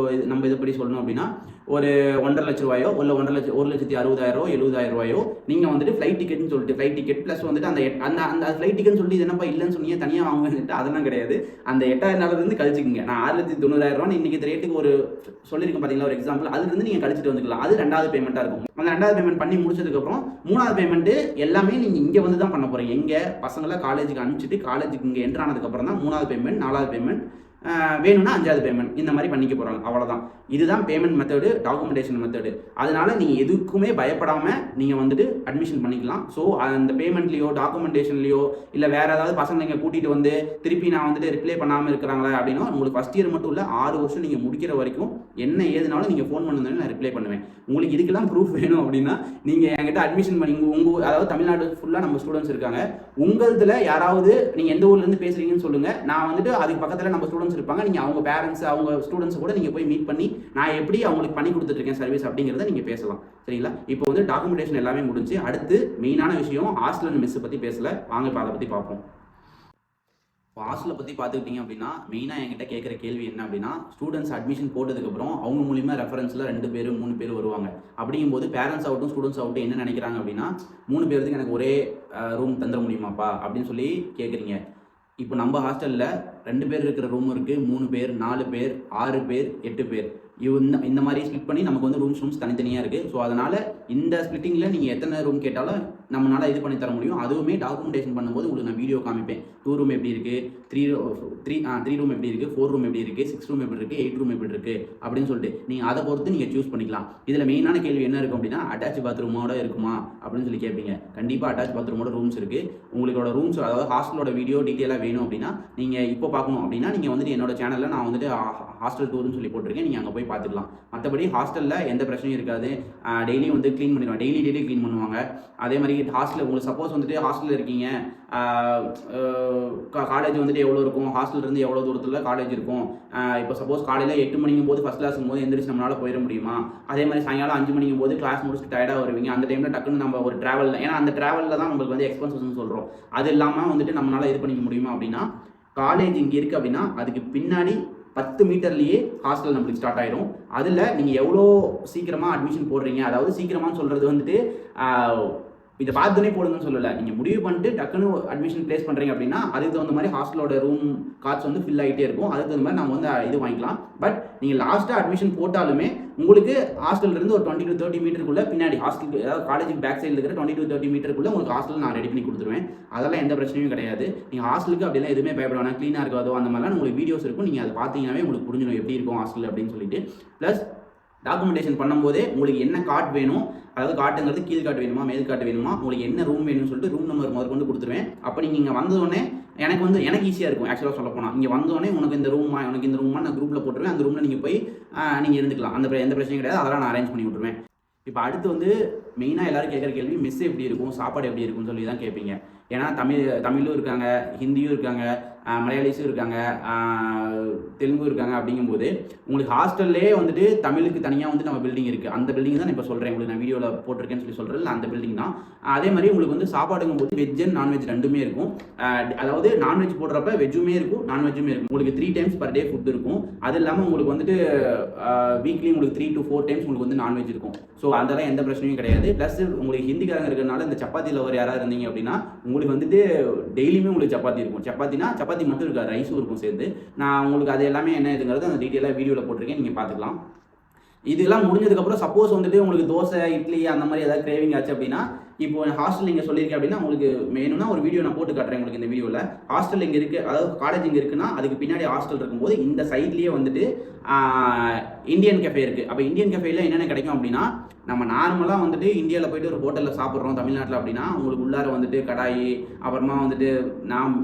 நம்ம இதுபடி சொல்லணும் அப்படின்னா ஒரு ₹1,50,000 இல்லை $1,60,000 $70,000 நீங்கள் வந்துட்டு ஃப்ளைட் டிக்கெட்னு சொல்லிட்டு ஃப்ளைட் டிக்கெட் ப்ளஸ் வந்துட்டு அந்த அந்த ஃப்ளைட் டிக்கெட்னு சொல்லி என்னப்பா இல்லைன்னு சொன்னீங்க தனியாக வாங்குவேன்ட்டு அதெல்லாம் கிடையாது. அந்த $8,000 கழிச்சிக்கிங்க. நான் $6,90,000 இன்றைக்கி ரேட்டுக்கு ஒரு சொல்லியிருக்கேன் பார்த்தீங்களா, ஒரு எக்ஸாம்பிள். அதுலேருந்து நீங்கள் கழிச்சிட்டு வந்துக்கலாம். அது 2வது பேமெண்ட்டாக இருக்கும். அந்த 2வது பேமெண்ட் பண்ணி முடிச்சதுக்கப்புறம் 3வது பேமெண்ட்டு எல்லாமே நீங்கள் இங்கே வந்து தான் பண்ண போகிறீங்க. எங்கே பசங்களை காலேஜுக்கு அனுப்பிச்சிட்டு காலேஜுக்கு இங்கே என்ட்ரு ஆனதுக்கப்புறம் தான் 3வது பேமெண்ட், 4வது பேமெண்ட், வேணும்னா 5வது பேமெண்ட் இந்த மாதிரி பண்ணிக்க போகிறாங்க. அவ்வளோதான். இதுதான் பேமெண்ட் மெத்தடு, டாக்குமெண்டேஷன் மெத்தடு. அதனால நீங்கள் எதுக்குமே பயப்படாமல் நீங்கள் வந்துட்டு அட்மிஷன் பண்ணிக்கலாம். ஸோ அந்த பேமெண்ட்லேயோ டாக்குமெண்டேஷன்லையோ இல்லை வேறு ஏதாவது பசங்க நீங்கள் கூட்டிகிட்டு வந்து திருப்பி நான் வந்துட்டு ரிப்ளை பண்ணாமல் இருக்கிறாங்களா அப்படின்னா, உங்களுக்கு ஃபஸ்ட் இயர் மட்டும் இல்லை 6 வருஷம் நீங்கள் முடிக்கிற வரைக்கும் என்ன ஏதுனாலும் நீங்கள் ஃபோன் பண்ணுறதுனால நான் ரிப்ளை பண்ணுவேன். உங்களுக்கு இதுக்கெல்லாம் ப்ரூஃப் வேணும் அப்படின்னா நீங்கள் என்கிட்ட அட்மிஷன் பண்ணி அதாவது தமிழ்நாடு ஃபுல்லாக நம்ம ஸ்டூடெண்ட்ஸ் இருக்காங்க. உங்களதில் யாராவது நீங்கள் எந்த ஊர்லேருந்து பேசுகிறீங்கன்னு சொல்லுங்கள். நான் வந்துட்டு அதுக்கு பக்கத்தில் நம்ம ஸ்டூடெண்ட்ஸ் இருப்பாங்க. நீங்கள் அவங்க பேரண்ட்ஸ் அவங்க ஸ்டூடெண்ட்ஸ் கூட நீங்கள் போய் மீட் பண்ணி நான் எப்படி அவங்களுக்கு பண்ணி கொடுத்துட்ருக்கேன் சர்வீஸ் அப்படிங்கிறத நீங்கள் பேசலாம். சரிங்களா? இப்போ வந்து டாக்குமெண்டேஷன் எல்லாமே முடிஞ்சு அடுத்து மெயினான விஷயம் ஹாஸ்டல் அண்ட் மெஸ் பற்றி பேசலை. வாங்க இப்போ அதை பற்றி பார்ப்போம். இப்போ ஹாஸ்டலை பற்றி பார்த்துக்கிட்டிங்க அப்படின்னா மெயினாக என்கிட்ட கேட்குற கேள்வி என்ன அப்படின்னா, ஸ்டூடெண்ட்ஸ் அட்மிஷன் போட்டதுக்கப்புறம் அவங்க மூலிமா ரெஃபரன்ஸில் 2 பேர் 3 பேர் வருவாங்க. அப்படிங்கும்போது பேரண்ட்ஸ் ஆகட்டும் ஸ்டூடெண்ட்ஸ் ஆகட்டும் என்ன நினைக்கிறாங்க அப்படின்னா, 3 பேருக்கு எனக்கு ஒரே ரூம் தந்துட முடியுமாப்பா அப்படின்னு சொல்லி கேட்குறீங்க. இப்போ நம்ம ஹாஸ்டலில் 2 பேர் இருக்கிற ரூம் இருக்குது, 3 பேர், 4 பேர், 6 பேர், 8 பேர். இந்த மாதிரி ஸ்பிளிட் பண்ணி நமக்கு வந்து ரூம்ஸ் தனித்தனியாக இருக்குது. ஸோ அதனால் இந்த ஸ்பிளிட்டிங்கில் நீங்கள் எத்தனை ரூம் கேட்டாலும் நம்மளால் இது பண்ணி தர முடியும். அதுவுமே டாக்குமெண்டேஷன் பண்ணும்போது உங்களுக்கு நான் வீடியோ காமிப்பேன். 2 ரூம் எப்படி இருக்குது, 3 ரூம் எப்படி இருக்குது, 4 ரூம் எப்படி இருக்குது, 6 ரூம் எப்படி இருக்குது, 8 ரூம் எப்படி இருக்குது அப்படின்னு சொல்லிட்டு நீங்கள் அதை பொறுத்து நீங்கள் சூஸ் பண்ணிக்கலாம். இதில் மெயினான கேள்வி என்ன இருக்கும் அப்படின்னா, அட்டாச் பாத்ரூமோட இருக்குமா அப்படின்னு சொல்லி கேட்பீங்க. கண்டிப்பாக அட்டாச் பாத்ரூமோட ரூம்ஸ் இருக்குது. உங்களோட ரூம்ஸ் அதாவது ஹாஸ்டலோட வீடியோ டீட்டெயிலாக வேணும் அப்படின்னா நீங்கள் இப்போ பார்க்கணும் அப்படின்னா நீங்கள் வந்துட்டு என்னோட சேனலில் நான் வந்துட்டு ஹாஸ்டல் டூர்னு சொல்லி போட்டிருக்கேன். நீங்கள் அங்கே போய் பார்த்துக்கலாம். மற்றபடி ஹாஸ்டலில் எந்த பிரச்சனையும் இருக்காது. டெய்லி வந்து க்ளீன் பண்ணிடுவாங்க, டெய்லி க்ளீன் பண்ணுவாங்க. அதே மாதிரி ஹாஸ்டலில் உங்களுக்கு சப்போஸ் வந்துட்டு ஹாஸ்டலில் இருக்கீங்க, காலேஜ் வந்துட்டு எவ்வளோ இருக்கும், ஹாஸ்டல்லேருந்து எவ்வளோ தூரத்தில் காலேஜ் இருக்கும். இப்போ சப்போஸ் காலையில் 8 மணிக்கும் போது ஃபஸ்ட் கிளாஸும் போது எந்திரிச்சு நம்மளால் போயிட முடியுமா? அதே மாதிரி சாயங்காலம் 5 மணிக்கும் போது கிளாஸ் முடிச்சுட்டு டயர்டாக வருவீங்க. அந்த டைமில் டக்குன்னு நம்ம ஒரு ட்ராவலில், ஏன்னா அந்த ட்ராவலில் தான் நம்மளுக்கு வந்து எக்ஸ்பென்சஸ்ன்னு சொல்கிறோம். அது இல்லாமல் வந்துட்டு நம்மளால் இது பண்ணிக்க முடியுமா அப்படின்னா, காலேஜ் இங்கே இருக்குது அப்படின்னா அதுக்கு பின்னாடி 10 மீட்டர்லேயே ஹாஸ்டல் நம்மளுக்கு ஸ்டார்ட் ஆகிடும். அதில் நீங்கள் எவ்வளோ சீக்கிரமாக அட்மிஷன் போடுறீங்க, அதாவது சீக்கிரமானு சொல்கிறது வந்துட்டு இதை பார்த்துனே போடுங்கன்னு சொல்லலை. நீங்கள் முடிவு பண்ணிட்டு டக்குன்னு அட்மிஷன் ப்ளேஸ் பண்ணுறீங்க அப்படின்னா அதுக்கு தகுந்த மாதிரி ஹாஸ்டலோட ரூம் கார்ட்ஸ் வந்து ஃபில் ஆகிட்டே இருக்கும். அதுக்கு தகுந்த மாதிரி நம்ம வந்து இது வாங்கிக்கலாம். பட் நீங்கள் லாஸ்ட்டாக அட்மிஷன் போட்டாலுமே உங்களுக்கு ஹாஸ்டல்லேருந்து ஒரு 20 to 30 மீட்டருக்குள்ளே பின்னாடி ஹாஸ்டலுக்கு, அதாவது காலேஜுக்கு பேக் சைடில் இருக்கிற 20 to 30 மீட்டருக்குள்ளே உங்களுக்கு ஹாஸ்டல் நான் ரெடி பண்ணி கொடுத்துருவேன். அதெல்லாம் எந்த பிரச்சனையும் கிடையாது. நீங்கள் ஹாஸ்டலுக்கு அப்படிலாம் எதுவுமே பயப்பட வேணாம். க்ளீனாக இருக்காதோ அந்த மாதிரிலாம் உங்களுக்கு வீடியோஸ் இருக்கும். நீங்கள் அதை பார்த்தீங்கன்னாவே உங்களுக்கு புரிஞ்சிடும் எப்படி இருக்கும் ஹாஸ்டல் அப்படின்னு சொல்லிட்டு. ப்ளஸ் டாக்குமெண்டேஷன் பண்ணும்போதே உங்களுக்கு என்ன கார்டு வேணும், அதாவது கார்டுங்கிறது கீழ் கார்டு வேணுமா மேல் கார்டு வேணுமா, உங்களுக்கு என்ன ரூம் வேணும்னு சொல்லிட்டு ரூம் நம்பர் முதற்கொண்டு கொடுத்துருவேன். அப்போ நீங்கள் இங்கே வந்தோடனே எனக்கு ஈஸியாக இருக்கும். ஆக்சுவலாக சொல்ல போனால் இங்கே வந்தோடனே உனக்கு இந்த ரூமா நான் குரூப்பில் போட்டுருவேன். அந்த ரூமில் நீங்கள் போய் நீங்கள் இருந்துக்கலாம். எந்த பிரச்சனையும் கிடையாது. அதெல்லாம் நான் அரேஞ்ச் பண்ணி விட்டுருவேன். இப்போ அடுத்து வந்து மெயினாக எல்லோரும் கேட்குற கேள்வி மெஸ் எப்படி இருக்கும், சாப்பாடு எப்படி இருக்கும்னு சொல்லி தான் கேட்பீங்க. ஏன்னா தமிழும் இருக்காங்க, ஹிந்தியும் இருக்காங்க, மலையாளிஸும் இருக்காங்க, தெலுங்கு இருக்காங்க. அப்படிங்கும்போது உங்களுக்கு ஹாஸ்டல்லே வந்துட்டு தமிழுக்கு தனியாக வந்து நம்ம பில்டிங் இருக்குது. அந்த பில்டிங் தான் நான் இப்போ சொல்கிறேன், உங்களுக்கு நான் வீடியோவில் போட்டிருக்கேன்னு சொல்லி சொல்கிறேன், அந்த பில்டிங் தான். அதே மாதிரி உங்களுக்கு வந்து சாப்பாடுங்கும்போது வெஜ் அண்ட் நான்வெஜ் ரெண்டுமே இருக்கும். அதாவது நான்வெஜ் போடுறப்ப வெஜ்ஜுமே இருக்கும், நான்வெஜ்ஜுமே இருக்கும். உங்களுக்கு 3 times per day ஃபுட் இருக்கும். அது இல்லாமல் உங்களுக்கு வந்துட்டு வீக்லி உங்களுக்கு 3 to 4 times உங்களுக்கு வந்து நான்வெஜ் இருக்கும். ஸோ அதெல்லாம் எந்த பிரச்சனையும் கிடையாது. ப்ளஸ் உங்களுக்கு ஹிந்திக்காரங்க இருக்கிறனால இந்த சப்பாத்தி லவர் யாராவது இருந்தீங்க அப்படின்னா உங்களுக்கு வந்துட்டு டெய்லியுமே உங்களுக்கு சப்பாத்தி இருக்கும். சப்பாத்தி மட்டும் இருக்காது, ரைஸும் இருக்கும் சேர்த்து. நான் உங்களுக்கு அது எல்லாமே என்ன இதுங்கிறது அந்த டீட்டெயிலாக வீடியோவில் போட்டிருக்கேன், நீங்கள் பார்த்துக்கலாம். இதெல்லாம் முடிஞ்சதுக்கப்புறம் சப்போஸ் வந்துட்டு உங்களுக்கு தோசை, இட்லி அந்த மாதிரி ஏதாவது கிரேவிங் ஆச்சு அப்படின்னா, இப்போ ஹாஸ்டல் இங்கே சொல்லியிருக்கேன் அப்படின்னா உங்களுக்கு வேணும்னா ஒரு வீடியோ நான் போட்டு காட்டுறேன் உங்களுக்கு இந்த வீடியோவில். ஹாஸ்டல் இங்கே இருக்குது, அதாவது காலேஜ் இங்கே இருக்குன்னா அதுக்கு பின்னாடி ஹாஸ்டல் இருக்கும்போது இந்த சைட்லேயே வந்துட்டு இந்தியன் கஃபே இருக்குது. அப்போ இந்தியன் கஃபேயில் என்னென்ன கிடைக்கும் அப்படின்னா, நம்ம நார்மலாக வந்துட்டு இந்தியாவில் போய்ட்டு ஒரு ஹோட்டலில் சாப்பிட்றோம் தமிழ்நாட்டில் அப்படின்னா உங்களுக்கு உள்ளார வந்துட்டு கடாயி, அப்புறமா வந்துட்டு நான்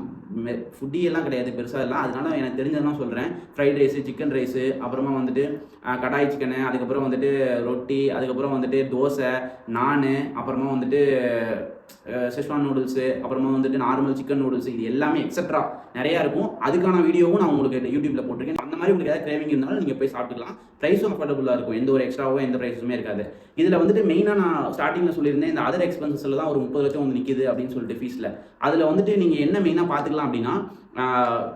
ஃபுட்டி எல்லாம் கிடையாது பெருசாக எல்லாம், அதனால எனக்கு தெரிஞ்சதெல்லாம் சொல்கிறேன். ஃப்ரைட் ரைஸு, சிக்கன் ரைஸு, அப்புறமா வந்துட்டு கடாய் சிக்கனு, அதுக்கப்புறம் வந்துட்டு ரொட்டி, அதுக்கப்புறம் வந்துட்டு தோசை, நான், அப்புறமா வந்துட்டு செஷ்வான் நூடுல்ஸு, அப்புறமா வந்துட்டு நார்மல் சிக்கன் நூடுல்ஸ், இது எல்லாமே எக்ஸட்ரா நிறையா இருக்கும். அதுக்கான வீடியோவும் நான் உங்களுக்கு யூடியூப்பில் போட்டிருக்கேன். அந்த மாதிரி உங்களுக்கு ஏதாவது கிரேவிங் இருந்தாலும் நீங்கள் போய் சாப்பிட்டுக்கலாம். ப்ரைஸும் அஃபோர்டபுளாக இருக்கும், எந்த ஒரு எக்ஸ்ட்ராவோ எந்த ப்ரைஸுமே இருக்காது. இதில் வந்துட்டு மெயினாக நான் ஸ்டார்டிங்கில் சொல்லியிருந்தேன், இந்த அதர் எக்ஸ்பென்சஸில் தான் ஒரு 30 லட்சம் வந்து நிற்கிது அப்படின்னு சொல்லிட்டு ஃபீஸில். அதில் வந்துட்டு நீங்கள் என்ன மெயினாக பார்த்துக்கலாம் அப்படின்னா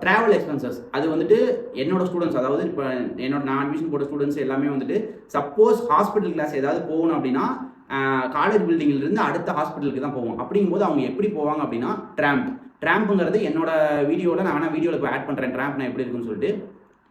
ட்ராவல் எக்ஸ்பென்சஸ். அது வந்துட்டு என்னோட ஸ்டூடெண்ட்ஸ், அதாவது இப்போ நான் அட்மிஷன் போட்ட ஸ்டூடெண்ட்ஸ் எல்லாமே வந்துட்டு சப்போஸ் ஹாஸ்பிட்டல் கிளாஸ் ஏதாவது போகணும் அப்படின்னா காலேஜ் பில்டிங்கிலிருந்து அடுத்த ஹாஸ்பிட்டலுக்கு தான் போவோம். அப்படிங்கும்போது அவங்க எப்படி போவாங்க அப்படின்னா ட்ராம்புங்கிறது என்னோட வீடியோவில் நான் வேணால் வீடியோவில் இப்போ ஆட் பண்ணுறேன், ட்ராம்ப் நான் எப்படி இருக்குன்னு சொல்லிட்டு.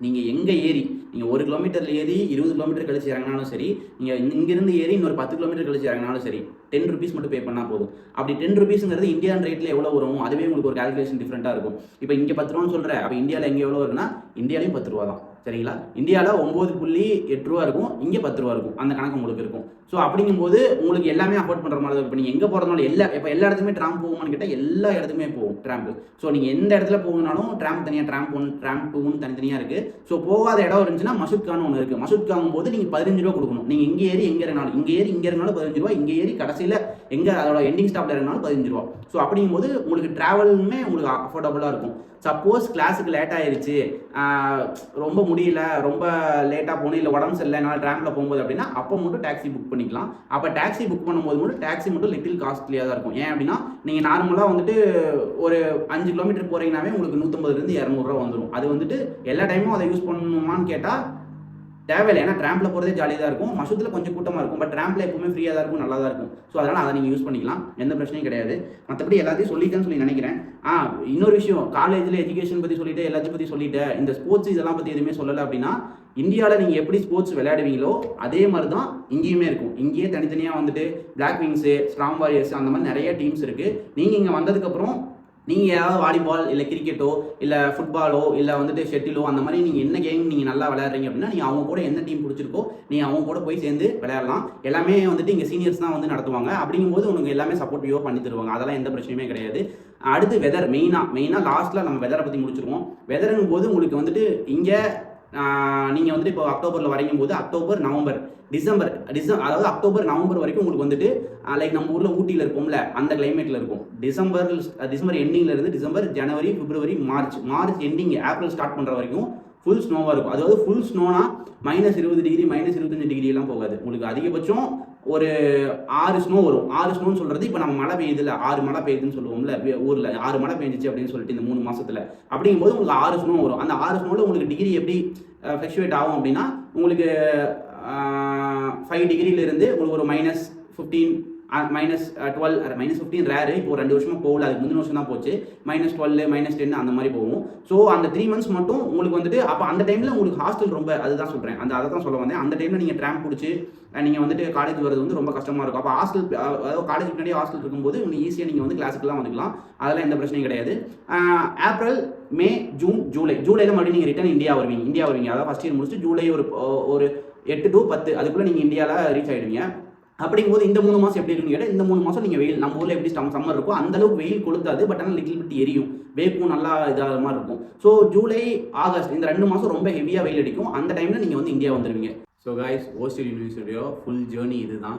நீங்கள் எங்கே ஏறி நீங்கள் 1 கிலோமீட்டரில் ஏறி 20 கிலோமீட்டர் கழிச்சு இறங்கினாலும் சரி, நீங்கள் இங்கேருந்து ஏறி இன்னொரு 10 கிலோமீட்டர் கழிச்சு இறங்கினாலும் சரி, 10 rupees மட்டும் பே பண்ணால் போதும். அப்படி 10 rupeesங்கிறது இந்தியன் ரேட்டில் எவ்வளோ வரும், அதுவே உங்களுக்கு ஒரு கால்குலேஷன் டிஃப்ரெண்ட்டாக இருக்கும். இப்போ இங்கே 10 ரூபான்னு சொல்கிறேன், அப்போ இந்தியாவில் எங்கே எவ்வளோ இருக்குன்னா இந்தியாலையும் 10 ரூபா தான், சரிங்களா? இந்தியாவில் 9.8 ரூபா இருக்கும், இங்கே 10 ரூபா இருக்கும், அந்த கணக்கு உங்களுக்கு இருக்கும். ஸோ அப்படிங்கும்போது உங்களுக்கு எல்லாமே அஃபோர்ட் பண்ணுற மாதிரி இருக்கும். இப்போ நீங்கள் எங்கே போகிறதுனால இப்போ எல்லா இடத்துக்குமே ட்ராம்ப் போகுமான்னு கேட்டால் எல்லா இடத்துக்குமே போகும் ட்ராம்ப். ஸோ நீங்கள் எந்த இடத்துல போகணுன்னாலும் ட்ராம்ப் தனியாக, ட்ராம்ப் 1, ட்ராம்ப் 2ன்னு தனித்தனியாக இருக்குது. ஸோ போகாத இடம் இருந்துச்சுன்னா மசூத்கான்னு ஒன்று இருக்குது. மசூத்காங்கும் போது நீங்கள் 15 ரூபா கொடுக்கணும். நீங்கள் இங்கே ஏறி இங்கே இருந்தாலும், இங்கே இருந்தாலும் 15 ரூபா, இங்கே ஏறி கடைசியில் எங்கே அதோட எண்டிங் ஸ்டாப்பில் இருந்தாலும் 15 ரூபா. ஸோ அப்படிங்கும்போது உங்களுக்கு ட்ராவலுமே உங்களுக்கு அஃபோர்டபுளாக இருக்கும். சப்போஸ் கிளாஸுக்கு லேட் ஆயிடுச்சு, ரொம்ப முடியல, ரொம்ப லேட்டாக போகணும், இல்லை உடம்பு சரியில்லை என்னால் ட்ராம்பில் போகும்போது அப்படின்னா அப்போ மட்டும் டாக்ஸி புக் பண்ணிக்கலாம். அப்போ டாக்ஸி புக் பண்ணும்போது மட்டும் டாக்ஸி மட்டும் லிட்டில் காஸ்ட்லியாக தான் இருக்கும். ஏன் அப்படின்னா நீங்கள் நார்மலாக வந்துட்டு ஒரு 5 கிலோமீட்டர் போகிறீங்கன்னாவே உங்களுக்கு 150 to 200 ரூபா வந்துடும். அது வந்துட்டு எல்லா டைமும் அதை யூஸ் பண்ணணுமான்னு கேட்டால் தேவையில்லை. ஏன்னா ட்ராம்பில் போகிறதே ஜாலியாக தான் இருக்கும், மசூத்தில் கொஞ்சம் கூட்டமாக இருக்கும், பட் ட்ராம்பில் எப்பவுமே ஃப்ரீயாக தான் இருக்கும், நல்லா தான் இருக்கும். ஸோ அதனால் அதை நீங்கள் யூஸ் பண்ணிக்கலாம், எந்த பிரச்சனையும் கிடையாது. மற்றபடி எல்லாத்தையும் சொல்லிட்டேன்னு சொல்லி நினைக்கிறேன். இன்னொரு விஷயம், காலேஜில் எஜுகேஷன் பற்றி சொல்லிட்டு எல்லாத்தையும் பற்றி சொல்லிட்டேன், இந்த ஸ்போர்ட்ஸ் இதெல்லாம் பற்றி எதுவுமே சொல்லலை அப்படின்னா, இந்தியாவில் நீங்கள் எப்படி ஸ்போர்ட்ஸ் விளையாடுவீங்களோ அதே மாதிரி தான் இங்கேயுமே இருக்கும். இங்கேயே தனித்தனியாக வந்துட்டு பிளாக் விங்ஸு, ஸ்ட்ராங் வாரியர்ஸ் அந்த மாதிரி நிறைய டீம்ஸ் இருக்குது. நீங்கள் இங்கே வந்ததுக்கப்புறம் நீங்கள் ஏதாவது வாலிபால், இல்லை கிரிக்கெட்டோ, இல்லை ஃபுட்பாலோ, இல்லை வந்துட்டு ஷெட்டிலோ, அந்த மாதிரி நீங்கள் என்ன கேம் நீங்கள் நல்லா விளையாடுறீங்க அப்படின்னா நீங்கள் அவங்க கூட என்ன டீம் பிடிச்சிருக்கோ நீங்கள் அவங்க கூட போய் சேர்ந்து விளையாடலாம். எல்லாமே வந்துட்டு இங்கே சீனியர்ஸ் தான் வந்து நடத்துவாங்க. அப்படிங்கும்போது உங்களுக்கு எல்லாமே சப்போர்ட்டிவாக பண்ணி தருவாங்க, அதெல்லாம் எந்த பிரச்சனையுமே கிடையாது. அடுத்து வெதர், மெயினாக லாஸ்ட்டில் நம்ம வெதரை பற்றி முடிச்சிருவோம். வெதருங்கும் போது உங்களுக்கு வந்துட்டு இங்கே நீங்கள் வந்துட்டு இப்போ அக்டோபரில் வரைக்கும் போது அக்டோபர், நவம்பர், டிசம்பர், அதாவது அக்டோபர், நவம்பர் வரைக்கும் உங்களுக்கு வந்துட்டு லைக் நம்ம ஊரில் ஊட்டியில் இருப்போம்ல அந்த கிளைமேட்டில் இருக்கும். டிசம்பர் எண்டிங்கில் இருந்து டிசம்பர், ஜனவரி, பிப்ரவரி, மார்ச் எண்டிங், ஏப்ரல் ஸ்டார்ட் பண்ணுற வரைக்கும் ஃபுல் ஸ்னோவாக இருக்கும். அதாவது ஃபுல் ஸ்னோனா -20 டிகிரி, -25 டிகிரிலாம் போகாது. உங்களுக்கு அதிகபட்சம் ஒரு 6 ஸ்னோ வரும். 6 ஸ்னோன்னு சொல்கிறது இப்போ நம்ம மழை பெய்யுதுல, 6 மழை பெய்யுதுன்னு சொல்லுவோம்ல ஊரில், 6 மழை பெஞ்சிச்சு அப்படின்னு சொல்லிட்டு இந்த 3 மாதத்தில். அப்படிங்கும்போது உங்களுக்கு 6 ஸ்னோ வரும். அந்த 6 ஸ்னோவில் உங்களுக்கு டிகிரி எப்படி ஃப்ளக்சுவேட் ஆகும் அப்படின்னா உங்களுக்கு 5 டிகிரியிலிருந்து உங்களுக்கு ஒரு -15, -12, -15 ரேரு. இப்போ 2 வருஷமாக போகல, அதுக்கு முந்தின வருஷம் தான் போச்சு. -12, -10 அந்த மாதிரி போகும். ஸோ அந்த 3 months மட்டும் உங்களுக்கு வந்துட்டு அப்போ அந்த டைமில் உங்களுக்கு ஹாஸ்டல் ரொம்ப, அதுதான் சொல்கிறேன், அதை தான் சொல்ல வந்தேன். அந்த டைமில் நீங்கள் ட்ராம் பிடிச்சி நீங்கள் வந்துட்டு காலேஜ் வரது வந்து ரொம்ப கஷ்டமாக இருக்கும். அப்போ ஹாஸ்டல், அதாவது காலேஜ் முன்னாடி ஹாஸ்டல் இருக்கும்போது உங்களுக்கு ஈஸியாக நீங்கள் வந்து கிளாஸுக்குலாம் வந்துக்கலாம், அதெல்லாம் எந்த பிரச்சனையும் கிடையாது. ஏப்ரல், மே, ஜூன், ஜூலையில் மறுபடியும் நீங்கள் ரிட்டர்ன் இந்தியா வருவீங்க. அதாவது ஃபஸ்ட் இயர் முடிச்சு ஜூலை ஒரு 8 to 10 அதுக்குள்ளே நீங்கள் இந்தியாவில் ரீச் ஆகிடுவீங்க. அப்படிங்கும்போது இந்த 3 மாதம் எப்படி இருக்குன்னு கேட்டால், இந்த 3 மாதம் நீங்கள் வெயில், நம்ம ஊரில் எப்படி சம்மர் இருக்கும் அந்தளவுக்கு வெயில் கொளுத்தாது, பட் ஆனால் லிட்டில் பிட் எரியும், வேப்பும் நல்லா இதாக மாதிரி இருக்கும். ஸோ ஜூலை, ஆகஸ்ட் இந்த 2 மாதம் ரொம்ப ஹெவியாக வெயில் அடிக்கும். அந்த டைமில் நீங்கள் வந்து இந்தியா வந்துடுவீங்க. ஸோ காய்ஸ், ஓஸ்டேட் யூனிவர்சிட்டியோ ஃபுல் ஜேர்னி இது தான்.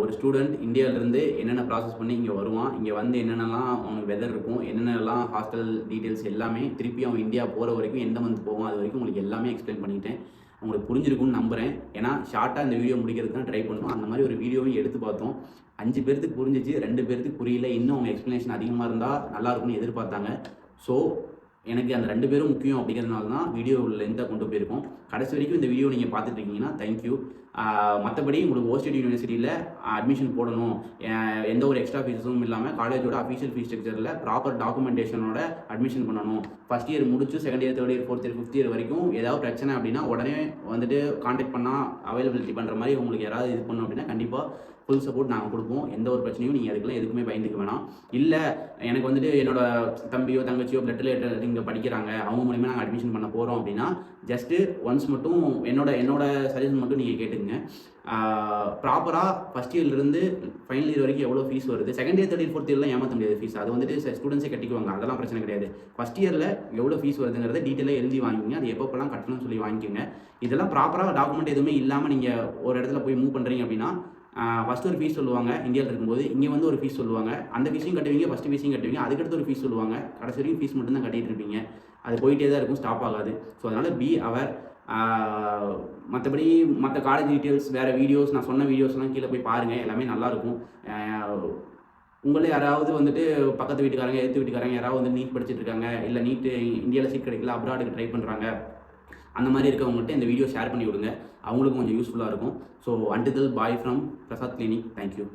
ஒரு ஸ்டூடெண்ட் இந்தியாவிலேருந்து என்னென்ன ப்ராசஸ் பண்ணி இங்கே வருவான், இங்கே வந்து என்னென்னலாம் அவனுக்கு வெதர் இருக்கும், என்னென்னலாம் ஹாஸ்டல் டீட்டெயில்ஸ் எல்லாமே திருப்பி அவன் இந்தியா போகிற வரைக்கும் எந்த மந்த் போவான் அது வரைக்கும் உங்களுக்கு எல்லாமே எக்ஸ்பிளைன் பண்ணிட்டேன். உங்களுக்கு புரிஞ்சிருக்கும்னு நம்புகிறேன். ஏன்னா ஷார்ட்டாக இந்த வீடியோ முடிக்கிறதுக்கு தான் ட்ரை பண்ணோம். அந்த மாதிரி ஒரு வீடியோவும் எடுத்து பார்த்தோம். 5 பேர்த்துக்கு புரிஞ்சிச்சு, 2 பேர்த்துக்கு புரியல. இன்னும் அவங்க எக்ஸ்ப்ளனேஷன் அதிகமாக இருந்தால் நல்லாயிருக்கும்னு எதிர்பார்த்தாங்க. ஸோ எனக்கு அந்த 2 பேரும் முக்கியம் அப்படிங்கிறதுனால தான் வீடியோ லென்த்தாக கொண்டு போயிருக்கோம். கடைசி வரைக்கும் இந்த வீடியோ நீங்கள் பார்த்துட்டு இருக்கீங்கன்னா தேங்க்யூ. மற்றபடி உங்களுக்கு ஓஸ்டேட் யூனிவர்சிட்டியில் அட்மிஷன் போடணும், எந்த ஒரு எக்ஸ்ட்ரா ஃபீஸும் இல்லாமல் காலேஜோட அஃபீஷியல் ஃபீஸ் ஸ்ட்ரக்சரில் ப்ராப்பர் டாக்குமெண்டேஷனோட அட்மிஷன் பண்ணணும். ஃபஸ்ட் இயர் முடிச்சு second year, third year, fourth year, fifth year வரைக்கும் ஏதாவது பிரச்சனை அப்படின்னா உடனே வந்துட்டு காண்டாக்ட் பண்ணால் அவைலபிலிட்டி பண்ணுற மாதிரி உங்களுக்கு யாராவது இது பண்ணணும் அப்படின்னா கண்டிப்பாக ஃபுல் சப்போர்ட் நாங்கள் கொடுப்போம். எந்த ஒரு பிரச்சனையும் நீங்கள் அதுக்கெல்லாம் எதுக்குமே பயந்துக்க வேணாம். இல்லை எனக்கு வந்துட்டு என்னோட தம்பியோ தங்கச்சியோ பிளட் ரிலேட்டட் இங்கே படிக்கிறாங்க, அவங்க மூலிமா நாங்கள் அட்மிஷன் பண்ண போகிறோம் அப்படின்னா ஜஸ்ட்டு ஒன்ஸ் மட்டும் என்னோட சஜஷன் மட்டும் நீங்கள் கேட்டுங்க. ப்ராப்பராக ஃபஸ்ட் இயர்லேருந்து ஃபைனல் இயர் வரைக்கும் எவ்வளோ ஃபீஸ் வருது, second year, third year, fourth இயர்லாம் ஏமாற்ற முடியாது ஃபீஸ். அது வந்துட்டு ஸ்டூடெண்ட்ஸே கட்டிக்குவாங்க, அதெல்லாம் பிரச்சனை கிடையாது. ஃபஸ்ட் இயரில் எவ்வளோ ஃபீஸ் வருதுங்கிறத டீட்டெயிலாக எழுதி வாங்கிங்க. அது எப்போப்பெல்லாம் கட்டணும்னு சொல்லி வாங்கிக்கோங்க. இதெல்லாம் ப்ராப்பராக டாக்குமெண்ட் எதுவுமே இல்லாமல் நீங்கள் ஒரு இடத்துல போய் மூவ் பண்ணுறீங்க அப்படின்னா ஃபஸ்ட்டு ஒரு ஃபீஸ் சொல்லுவாங்க, இந்தியாவில் இருக்கும்போது இங்கே வந்து ஒரு ஃபீஸ் சொல்லுவாங்க, அந்த ஃபீஸையும் கட்டுவீங்க, ஃபஸ்ட்டு ஃபீஸையும் கட்டுவீங்க, அதுக்கடுத்து ஒரு ஃபீஸ் சொல்லுவாங்க, கடைசி வரைக்கும் ஃபீஸ் மட்டும்தான் கட்டிகிட்டு இருப்பீங்க. அது போயிட்டே தான் இருக்கும், ஸ்டாப் ஆகாது. ஸோ அதனால் பி அவர். மற்றபடி மற்ற காலேஜ் டீட்டெயில்ஸ் வேறு வீடியோஸ், நான் சொன்ன வீடியோஸ்லாம் கீழே போய் பாருங்கள், எல்லாமே நல்லாயிருக்கும். உங்களே யாராவது வந்துட்டு பக்கத்து வீட்டுக்காரங்க, எதிர்த்து வீட்டுக்காரங்க யாராவது வந்து நீட் படிச்சுட்டு இருக்காங்க, இல்லை நீட்டு இந்தியாவில் சீட் கிடைக்கல, அப்ராடுக்கு ட்ரை பண்ணுறாங்க, அந்த மாதிரி இருக்கவங்கள்ட்ட இந்த வீடியோ ஷேர் பண்ணி விடுங்க, அவங்களுக்கும் கொஞ்சம் யூஸ்ஃபுல்லாக இருக்கும். So until bye from Prasad clinic. Thank you.